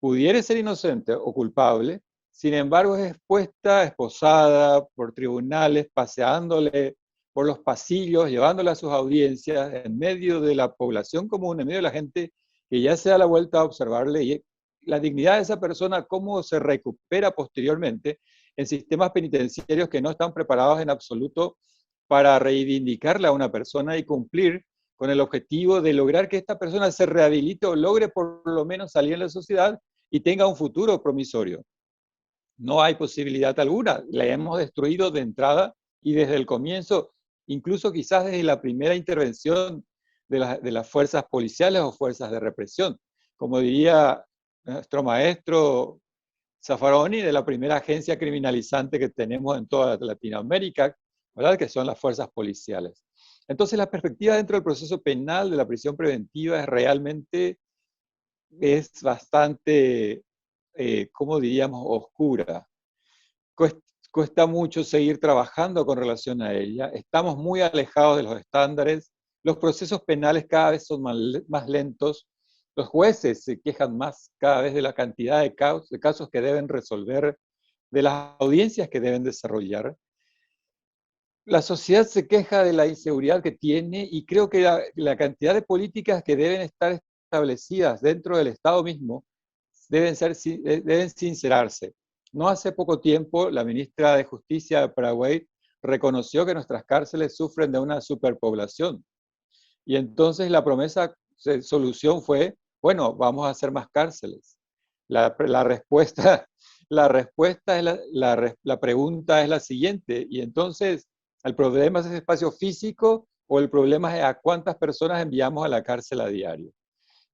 pudiera ser inocente o culpable, sin embargo es expuesta, esposada por tribunales, paseándole por los pasillos, llevándola a sus audiencias, en medio de la población común, en medio de la gente que ya se da la vuelta a observarle, y la dignidad de esa persona, cómo se recupera posteriormente en sistemas penitenciarios que no están preparados en absoluto para reivindicarle a una persona y cumplir con el objetivo de lograr que esta persona se rehabilite o logre por lo menos salir en la sociedad y tenga un futuro promisorio. No hay posibilidad alguna, la hemos destruido de entrada y desde el comienzo, incluso quizás desde la primera intervención de las fuerzas policiales o fuerzas de represión. Como diría nuestro maestro Zaffaroni, de la primera agencia criminalizante que tenemos en toda Latinoamérica, ¿verdad? Que son las fuerzas policiales. Entonces la perspectiva dentro del proceso penal de la prisión preventiva es bastante, ¿cómo diríamos?, oscura. Cuesta mucho seguir trabajando con relación a ella, estamos muy alejados de los estándares, los procesos penales cada vez son más lentos, los jueces se quejan más cada vez de la cantidad de casos que deben resolver, de las audiencias que deben desarrollar. La sociedad se queja de la inseguridad que tiene y creo que la cantidad de políticas que deben estar establecidas dentro del Estado mismo deben sincerarse. No hace poco tiempo, la ministra de Justicia de Paraguay reconoció que nuestras cárceles sufren de una superpoblación. Y entonces la solución fue, bueno, vamos a hacer más cárceles. La respuesta es la pregunta es la siguiente, y entonces, ¿el problema es ese espacio físico o el problema es a cuántas personas enviamos a la cárcel a diario?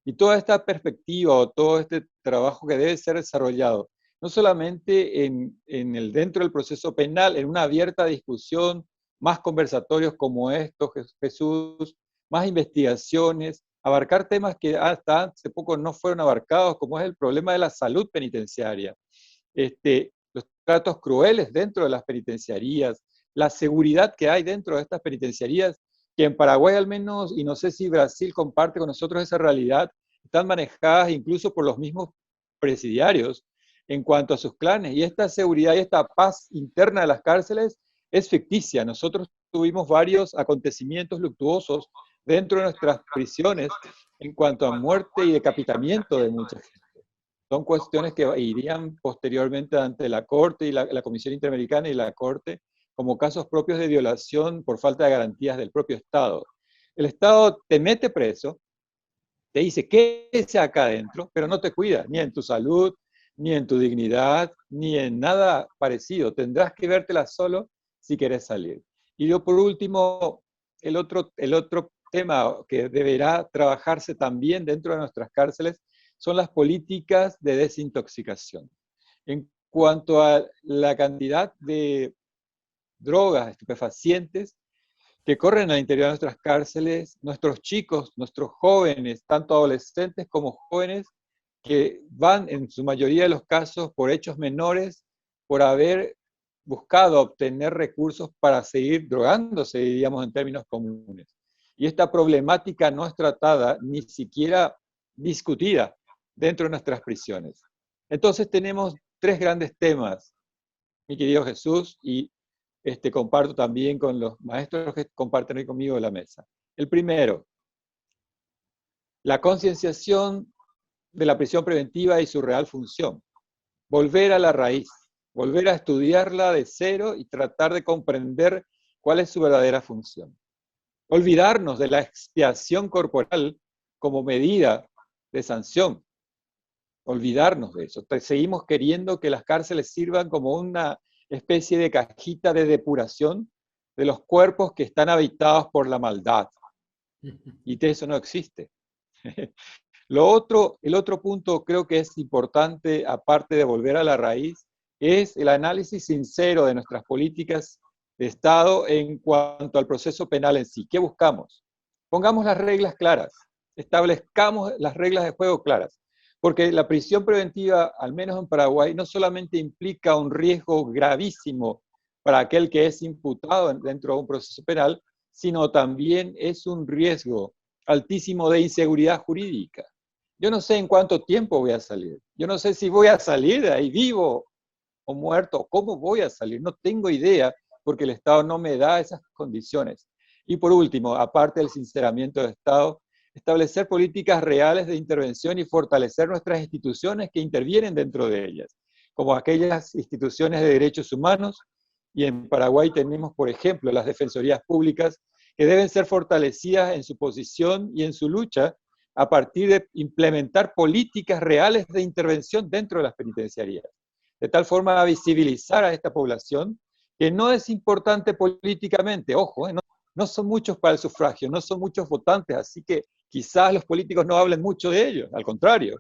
Y toda esta perspectiva o todo este trabajo que debe ser desarrollado, no solamente dentro del proceso penal, en una abierta discusión, más conversatorios como estos, Jesús, más investigaciones, abarcar temas que hasta hace poco no fueron abarcados, como es el problema de la salud penitenciaria, los tratos crueles dentro de las penitenciarías, la seguridad que hay dentro de estas penitenciarías, que en Paraguay al menos, y no sé si Brasil comparte con nosotros esa realidad, están manejadas incluso por los mismos presidiarios en cuanto a sus clanes. Y esta seguridad y esta paz interna de las cárceles es ficticia. Nosotros tuvimos varios acontecimientos luctuosos dentro de nuestras prisiones en cuanto a muerte y decapitamiento de mucha gente. Son cuestiones que irían posteriormente ante la Corte y la Comisión Interamericana y la Corte como casos propios de violación por falta de garantías del propio Estado. El Estado te mete preso, te dice quédese acá adentro, pero no te cuida, ni en tu salud, ni en tu dignidad, ni en nada parecido. Tendrás que vértela solo si querés salir. Y yo por último, el otro tema que deberá trabajarse también dentro de nuestras cárceles son las políticas de desintoxicación. En cuanto a la cantidad de drogas, estupefacientes, que corren al interior de nuestras cárceles, nuestros chicos, nuestros jóvenes, tanto adolescentes como jóvenes, que van en su mayoría de los casos por hechos menores, por haber buscado obtener recursos para seguir drogándose, diríamos en términos comunes. Y esta problemática no es tratada, ni siquiera discutida dentro de nuestras prisiones. Entonces tenemos tres grandes temas, mi querido Jesús, y comparto también con los maestros que comparten hoy conmigo la mesa. El primero, la concienciación de la prisión preventiva y su real función. Volver a la raíz, volver a estudiarla de cero y tratar de comprender cuál es su verdadera función. Olvidarnos de la expiación corporal como medida de sanción. Olvidarnos de eso. Seguimos queriendo que las cárceles sirvan como una especie de cajita de depuración de los cuerpos que están habitados por la maldad. Y de eso no existe. El otro punto creo que es importante, aparte de volver a la raíz, es el análisis sincero de nuestras políticas de Estado en cuanto al proceso penal en sí. ¿Qué buscamos? Pongamos las reglas claras, establezcamos las reglas de juego claras, porque la prisión preventiva, al menos en Paraguay, no solamente implica un riesgo gravísimo para aquel que es imputado dentro de un proceso penal, sino también es un riesgo altísimo de inseguridad jurídica. Yo no sé en cuánto tiempo voy a salir. Yo no sé si voy a salir de ahí vivo o muerto. ¿Cómo voy a salir? No tengo idea porque el Estado no me da esas condiciones. Y por último, aparte del sinceramiento del Estado, establecer políticas reales de intervención y fortalecer nuestras instituciones que intervienen dentro de ellas, como aquellas instituciones de derechos humanos. Y en Paraguay tenemos, por ejemplo, las defensorías públicas que deben ser fortalecidas en su posición y en su lucha a partir de implementar políticas reales de intervención dentro de las penitenciarías, de tal forma a visibilizar a esta población que no es importante políticamente, ojo, no son muchos para el sufragio, no son muchos votantes, así que quizás los políticos no hablen mucho de ellos, al contrario,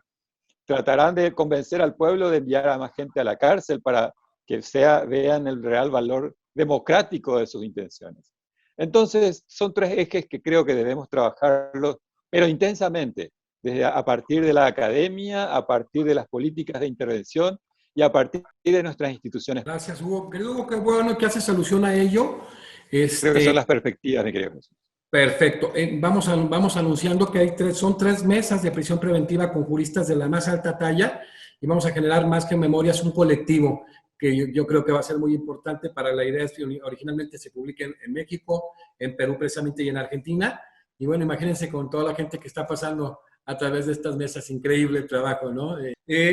tratarán de convencer al pueblo de enviar a más gente a la cárcel para que vean el real valor democrático de sus intenciones. Entonces, son tres ejes que creo que debemos trabajarlos, pero intensamente, a partir de la academia, a partir de las políticas de intervención y a partir de nuestras instituciones. Gracias, Hugo. Querido Hugo, qué bueno que haces alusión a ello. Creo que son las perspectivas, mi querido Jesús. Perfecto. Vamos anunciando que son 3 mesas de prisión preventiva con juristas de la más alta talla y vamos a generar más que memorias un colectivo que yo creo que va a ser muy importante para la idea que originalmente se publique en México, en Perú precisamente y en Argentina. Y bueno, imagínense con toda la gente que está pasando a través de estas mesas, increíble el trabajo, ¿no?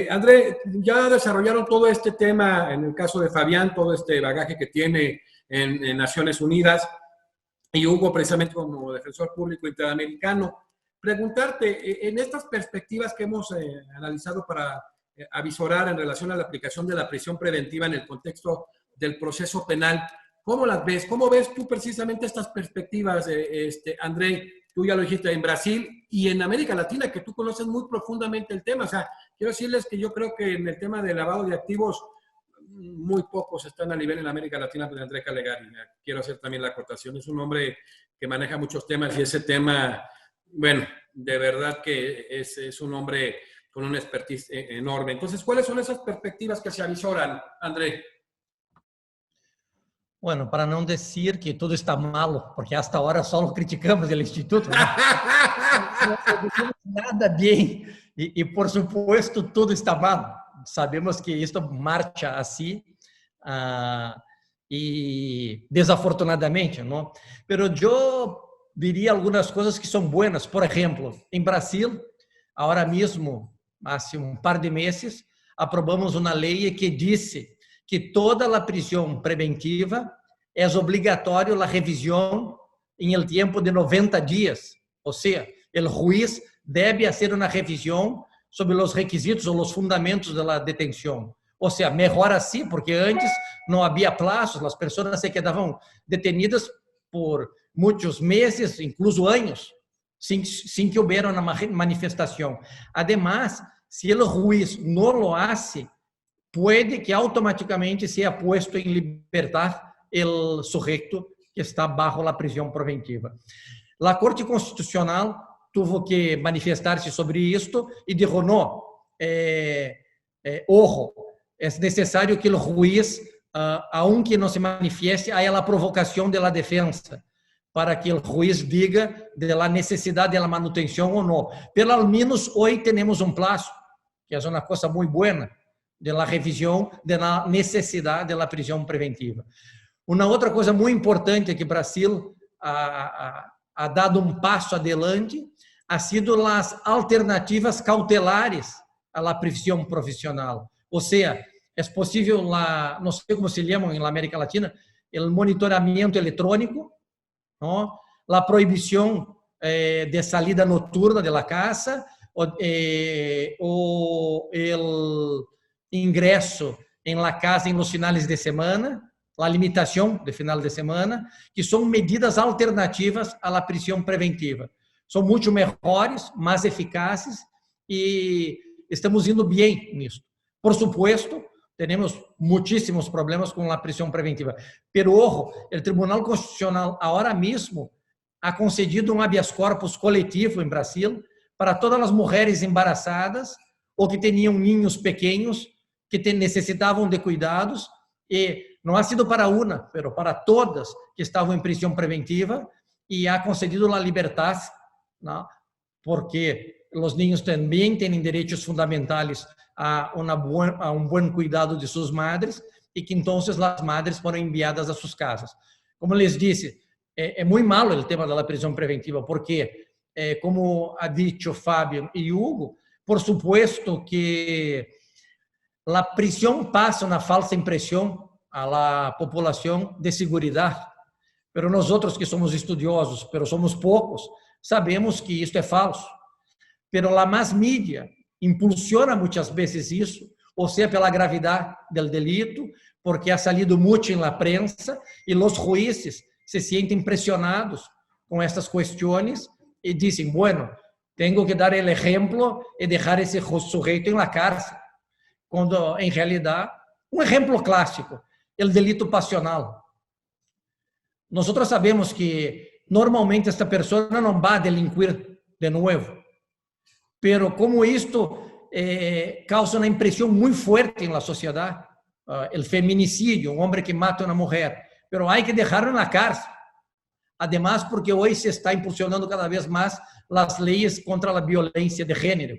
André, ya desarrollaron todo este tema, en el caso de Fabián, todo este bagaje que tiene en Naciones Unidas, y Hugo precisamente como defensor público interamericano. Preguntarte, en estas perspectivas que hemos analizado para avisorar en relación a la aplicación de la prisión preventiva en el contexto del proceso penal, ¿cómo las ves? ¿Cómo ves tú precisamente estas perspectivas, André? Tú ya lo dijiste en Brasil y en América Latina, que tú conoces muy profundamente el tema. O sea, quiero decirles que yo creo que en el tema de lavado de activos, muy pocos están a nivel en América Latina de André Calegari. Quiero hacer también la acotación. Es un hombre que maneja muchos temas y ese tema, bueno, de verdad que es un hombre con una expertise enorme. Entonces, ¿cuáles son esas perspectivas que se avisoran, André? Bueno, para não dizer que tudo está malo, porque hasta agora só criticamos o Instituto, né? Não decimos nada bem e, por supuesto, tudo está mal. Sabemos que isto marcha assim e desafortunadamente, não? Pero eu diria algumas coisas que são buenas. Por exemplo, em Brasil, agora mesmo, há um par de meses, aprobamos uma lei que disse que toda a prisão preventiva é obrigatório a revisão em el tempo de 90 dias. Ou seja, o juiz deve fazer uma revisão sobre os requisitos ou os fundamentos da detenção. Ou seja, melhor assim, porque antes não havia plazos, as pessoas se quedavam detenidas por muitos meses, incluso anos, sem que houvesse uma manifestação. Además, se o juiz não lo hace, puede que automáticamente sea puesto en libertad el sujeto que está bajo la prisión preventiva. La Corte Constitucional tuvo que manifestar-se sobre esto y dijo, no, ojo, es necesario que el juez, aunque no se manifieste, haya la provocación de la defensa, para que el juez diga de la necesidad de la manutención o no. Pero al menos hoy tenemos un plazo, que es una cosa muy buena, de la revisión de la necesidad de la prisión preventiva. Una otra cosa muy importante que Brasil ha dado un paso adelante ha sido las alternativas cautelares a la prisión profesional. O sea, es posible, no sé cómo se llama en la América Latina, el monitoramiento electrónico, ¿no? La prohibición de salida nocturna de la casa, o el ingreso en la casa en los finales de semana, la limitación de final de semana, que son medidas alternativas a la prisión preventiva. Son mucho mejores, más eficaces y estamos indo bien nisso. Por supuesto, tenemos muchísimos problemas con la prisión preventiva, pero ojo, el Tribunal Constitucional ahora mismo ha concedido un habeas corpus coletivo en Brasil para todas las mujeres embarazadas o que tenían niños pequeños que necesitavam de cuidados, e não ha sido para una, pero para todas que estavam em prisão preventiva, e ha concedido a liberdade, ¿no? Porque os niños também têm direitos fundamentais a um bom cuidado de suas madres, e que então as madres foram enviadas a suas casas. Como les disse, é muito malo o tema da prisão preventiva, porque, como ha dicho Fábio e Hugo, por supuesto que a prisão passa uma falsa impressão a la população de seguridade, pero nós outros que somos estudiosos, pero somos poucos, sabemos que isto é falso. Pero a mass mídia impulsiona muitas vezes isso, ou seja, pela gravidade do delito, porque ha salido muito na prensa e os juízes se sentem pressionados com estas questões e dizem, bueno, tenho que dar o exemplo e deixar esse sujeito na cárcel. Quando, em realidade, um exemplo clássico, o delito passional. Nós sabemos que, normalmente, esta pessoa não vai delinquir de novo, pero como isto causa uma impressão muito forte na sociedade, o feminicídio, um homem que mata uma mulher, pero há que deixá-lo na cárcel. Además, porque hoje se está impulsionando cada vez mais as leis contra a violência de gênero.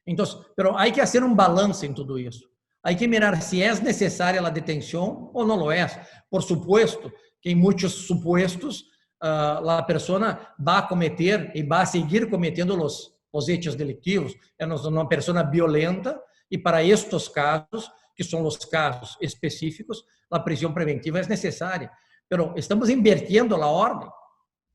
Então, pero há que fazer um balanço em tudo isso. Há que mirar se é necessária a detenção ou não lo é. Por supuesto que em muitos supuestos a pessoa vai cometer e vai seguir cometendo os hechos delictivos. É uma pessoa violenta e para estes casos, que são os casos específicos, a prisão preventiva é necessária. Pero estamos invertindo a ordem,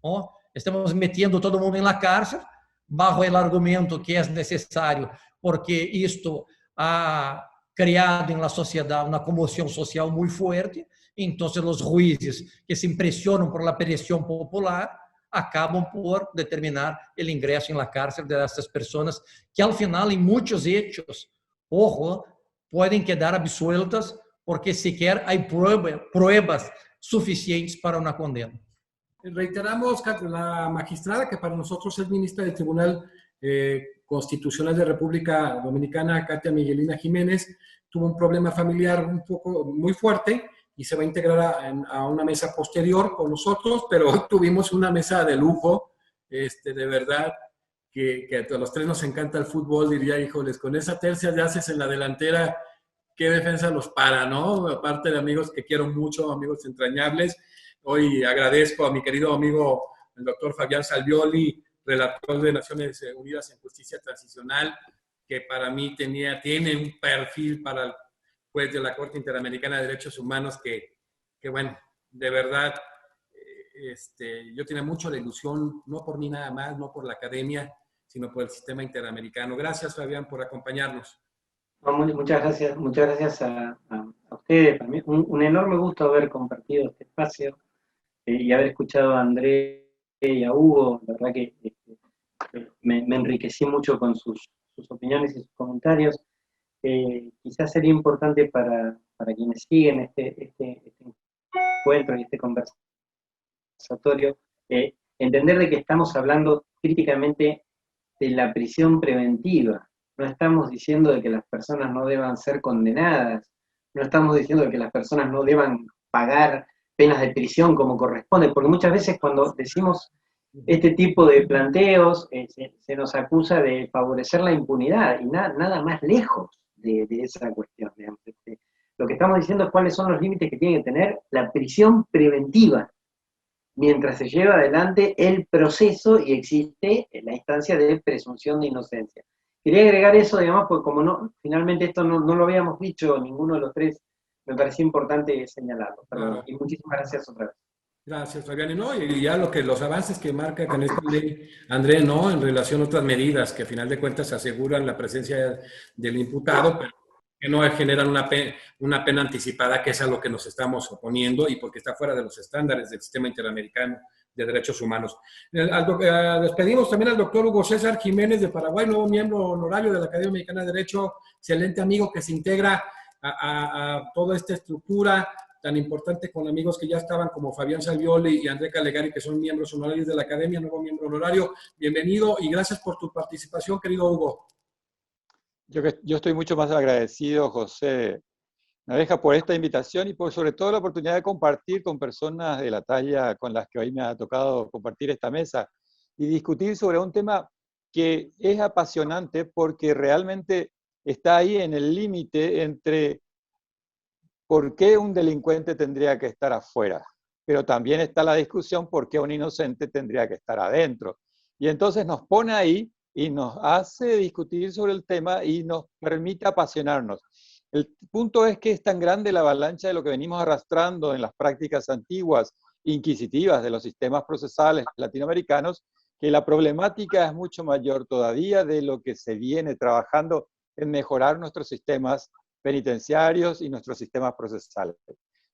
¿no? Estamos metendo todo mundo na cárcel bajo o argumento que é necessário, porque isto ha criado na sociedade uma comoção social muito forte. Então, os juízes que se impressionam por la pressão popular acabam por determinar o ingresso na cárcel dessas pessoas que, ao final, em muitos hechos, ojo, podem quedar absueltas porque sequer há pruebas suficientes para una condena. Reiteramos, la magistrada, que para nosotros es ministra del Tribunal Constitucional de República Dominicana, Katia Miguelina Jiménez, tuvo un problema familiar muy fuerte y se va a integrar a una mesa posterior con nosotros, pero tuvimos una mesa de lujo, de verdad, que a los tres nos encanta el fútbol, diría, híjoles, con esa tercia de haces en la delantera, qué defensa los para, ¿no? Aparte de amigos que quiero mucho, amigos entrañables. Hoy agradezco a mi querido amigo, el doctor Fabián Salvioli, relator de Naciones Unidas en Justicia Transicional, que para mí tiene un perfil para el juez de la Corte Interamericana de Derechos Humanos que bueno, de verdad, yo tenía mucho la ilusión, no por mí nada más, no por la academia, sino por el sistema interamericano. Gracias, Fabián, por acompañarnos. Muchas gracias a ustedes. Para mí un enorme gusto haber compartido este espacio y haber escuchado a André y a Hugo. La verdad que me enriquecí mucho con sus opiniones y sus comentarios. Quizás sería importante para quienes siguen este encuentro y este conversatorio, entender de que estamos hablando críticamente de la prisión preventiva. No estamos diciendo de que las personas no deban ser condenadas, no estamos diciendo de que las personas no deban pagar penas de prisión como corresponde, porque muchas veces cuando decimos este tipo de planteos se nos acusa de favorecer la impunidad, y nada más lejos de esa cuestión. Digamos. Lo que estamos diciendo es cuáles son los límites que tiene que tener la prisión preventiva, mientras se lleva adelante el proceso y existe la instancia de presunción de inocencia. Quería agregar eso, digamos, porque como finalmente esto no lo habíamos dicho ninguno de los tres, me pareció importante señalarlo. Perdón, y muchísimas gracias otra vez. Gracias, Fabián. Y ya los avances que marca con esta ley, André, ¿no? En relación a otras medidas que a final de cuentas aseguran la presencia del imputado, pero que no generan una pena anticipada, que es a lo que nos estamos oponiendo y porque está fuera de los estándares del sistema interamericano de derechos humanos. Despedimos también al doctor Hugo César Jiménez de Paraguay, nuevo miembro honorario de la Academia Mexicana de Derecho, excelente amigo que se integra a toda esta estructura tan importante con amigos que ya estaban como Fabián Salvioli y André Calegari, que son miembros honorarios de la Academia, nuevo miembro honorario. Bienvenido y gracias por tu participación, querido Hugo. Yo estoy mucho más agradecido, José Naveja, por esta invitación y por sobre todo la oportunidad de compartir con personas de la talla con las que hoy me ha tocado compartir esta mesa y discutir sobre un tema que es apasionante porque realmente está ahí en el límite entre por qué un delincuente tendría que estar afuera, pero también está la discusión por qué un inocente tendría que estar adentro. Y entonces nos pone ahí y nos hace discutir sobre el tema y nos permite apasionarnos. El punto es que es tan grande la avalancha de lo que venimos arrastrando en las prácticas antiguas, inquisitivas de los sistemas procesales latinoamericanos, que la problemática es mucho mayor todavía de lo que se viene trabajando en mejorar nuestros sistemas penitenciarios y nuestros sistemas procesales.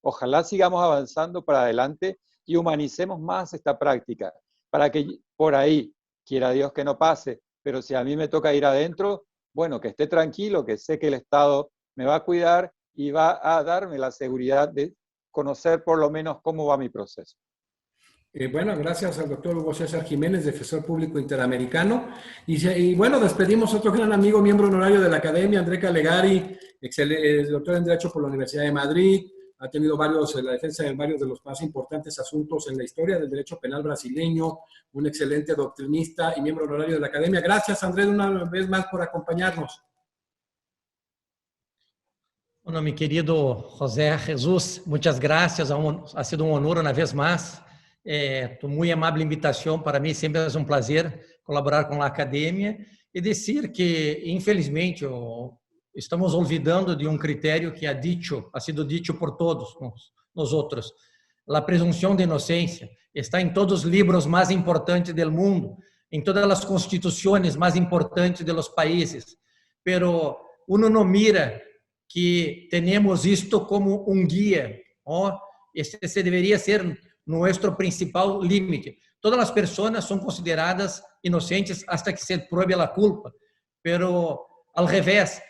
Ojalá sigamos avanzando para adelante y humanicemos más esta práctica, para que por ahí, quiera Dios que no pase, pero si a mí me toca ir adentro, bueno, que esté tranquilo, que sé que el Estado me va a cuidar y va a darme la seguridad de conocer por lo menos cómo va mi proceso. Bueno, gracias al doctor Hugo César Jiménez, defensor público interamericano. Y bueno, despedimos a otro gran amigo, miembro honorario de la Academia, André Calegari, doctor en Derecho por la Universidad de Madrid, ha tenido la defensa de varios de los más importantes asuntos en la historia del derecho penal brasileño, un excelente doctrinista y miembro honorario de la Academia. Gracias, André, una vez más por acompañarnos. Bueno, mi querido José Jesús, muchas gracias, ha sido un honor una vez más. Tu muy amable invitación, para mí siempre es un placer colaborar con la Academia y decir que, infelizmente, estamos olvidando de un criterio que ha sido dicho por todos nosotros. La presunción de inocencia está en todos los libros más importantes del mundo, en todas las constituciones más importantes de los países, pero uno no mira que tenemos esto como un guía, ¿no? Ese debería ser nuestro principal límite. Todas las personas son consideradas inocentes hasta que se pruebe la culpa, pero al revés,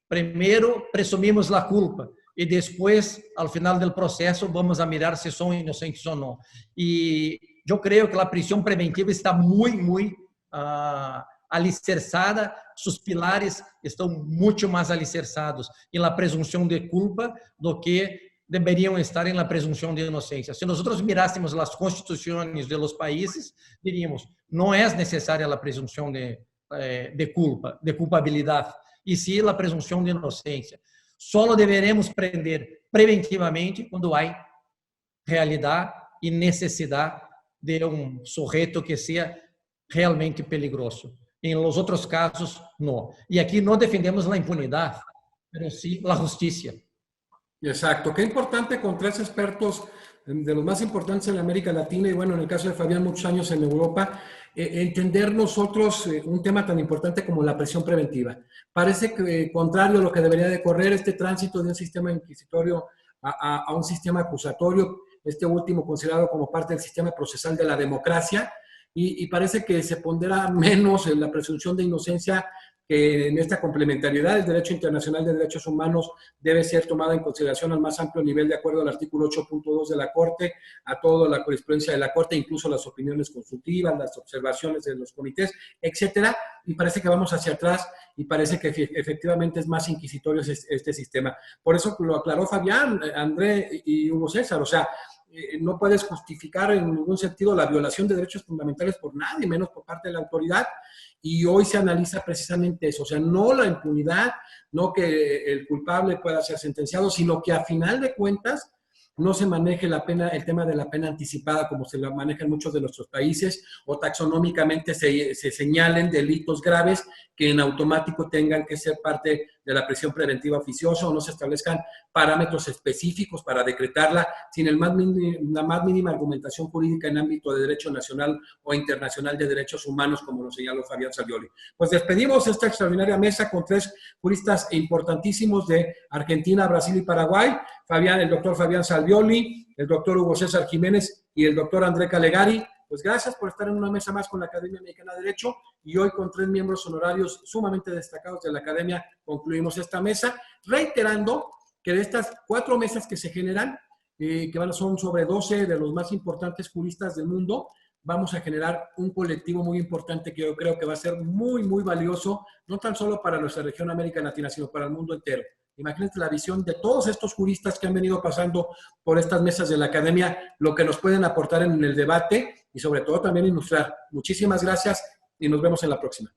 primero presumimos la culpa y después, al final del proceso, vamos a mirar si son inocentes o no. Y yo creo que la prisión preventiva está muy alicerçada, sus pilares estão muito mais alicerçados em la presunção de culpa do que deveriam estar em la presunção de inocência. Se nós mirássemos as constituições de los países, diríamos, não é necessária a presunção de culpa, de culpabilidade, e sim a presunção de inocência. Só deveremos prender preventivamente quando há realidade e necessidade de um sujeito que seja realmente peligroso. Em los outros casos, não. E aqui não defendemos a impunidade, mas sim a justiça. Exacto. Qué importante con tres expertos de los más importantes en América Latina y bueno, en el caso de Fabián, muchos años en Europa, entender nosotros un tema tan importante como la prisión preventiva. Parece que contrario a lo que debería de correr este tránsito de un sistema inquisitorio a un sistema acusatorio, este último considerado como parte del sistema procesal de la democracia, y parece que se pondera menos en la presunción de inocencia que en esta complementariedad del derecho internacional de derechos humanos debe ser tomada en consideración al más amplio nivel de acuerdo al artículo 8.2 de la Corte, a toda la jurisprudencia de la Corte, incluso las opiniones consultivas, las observaciones de los comités, etcétera, y parece que vamos hacia atrás y parece que efectivamente es más inquisitorio este sistema. Por eso lo aclaró Fabián, André y Hugo César, o sea, no puedes justificar en ningún sentido la violación de derechos fundamentales por nadie, menos por parte de la autoridad, y hoy se analiza precisamente eso, o sea, no la impunidad, no que el culpable pueda ser sentenciado, sino que a final de cuentas no se maneje la pena, el tema de la pena anticipada como se la maneja en muchos de nuestros países, o taxonómicamente se señalen delitos graves que en automático tengan que ser parte de la prisión preventiva oficiosa, o no se establezcan parámetros específicos para decretarla sin la más mínima argumentación jurídica en ámbito de derecho nacional o internacional de derechos humanos, como lo señaló Fabián Salvioli. Pues despedimos esta extraordinaria mesa con 3 juristas importantísimos de Argentina, Brasil y Paraguay, el doctor Fabián Salvioli, el doctor Hugo César Jiménez y el doctor André Calegari. Pues gracias por estar en una mesa más con la Academia Mexicana de Derecho, y hoy con 3 miembros honorarios sumamente destacados de la Academia concluimos esta mesa, reiterando que de estas 4 mesas que se generan, que son sobre 12 de los más importantes juristas del mundo, vamos a generar un colectivo muy importante que yo creo que va a ser muy, muy valioso, no tan solo para nuestra región América Latina, sino para el mundo entero. Imagínate la visión de todos estos juristas que han venido pasando por estas mesas de la Academia, lo que nos pueden aportar en el debate y sobre todo también ilustrar. Muchísimas gracias y nos vemos en la próxima.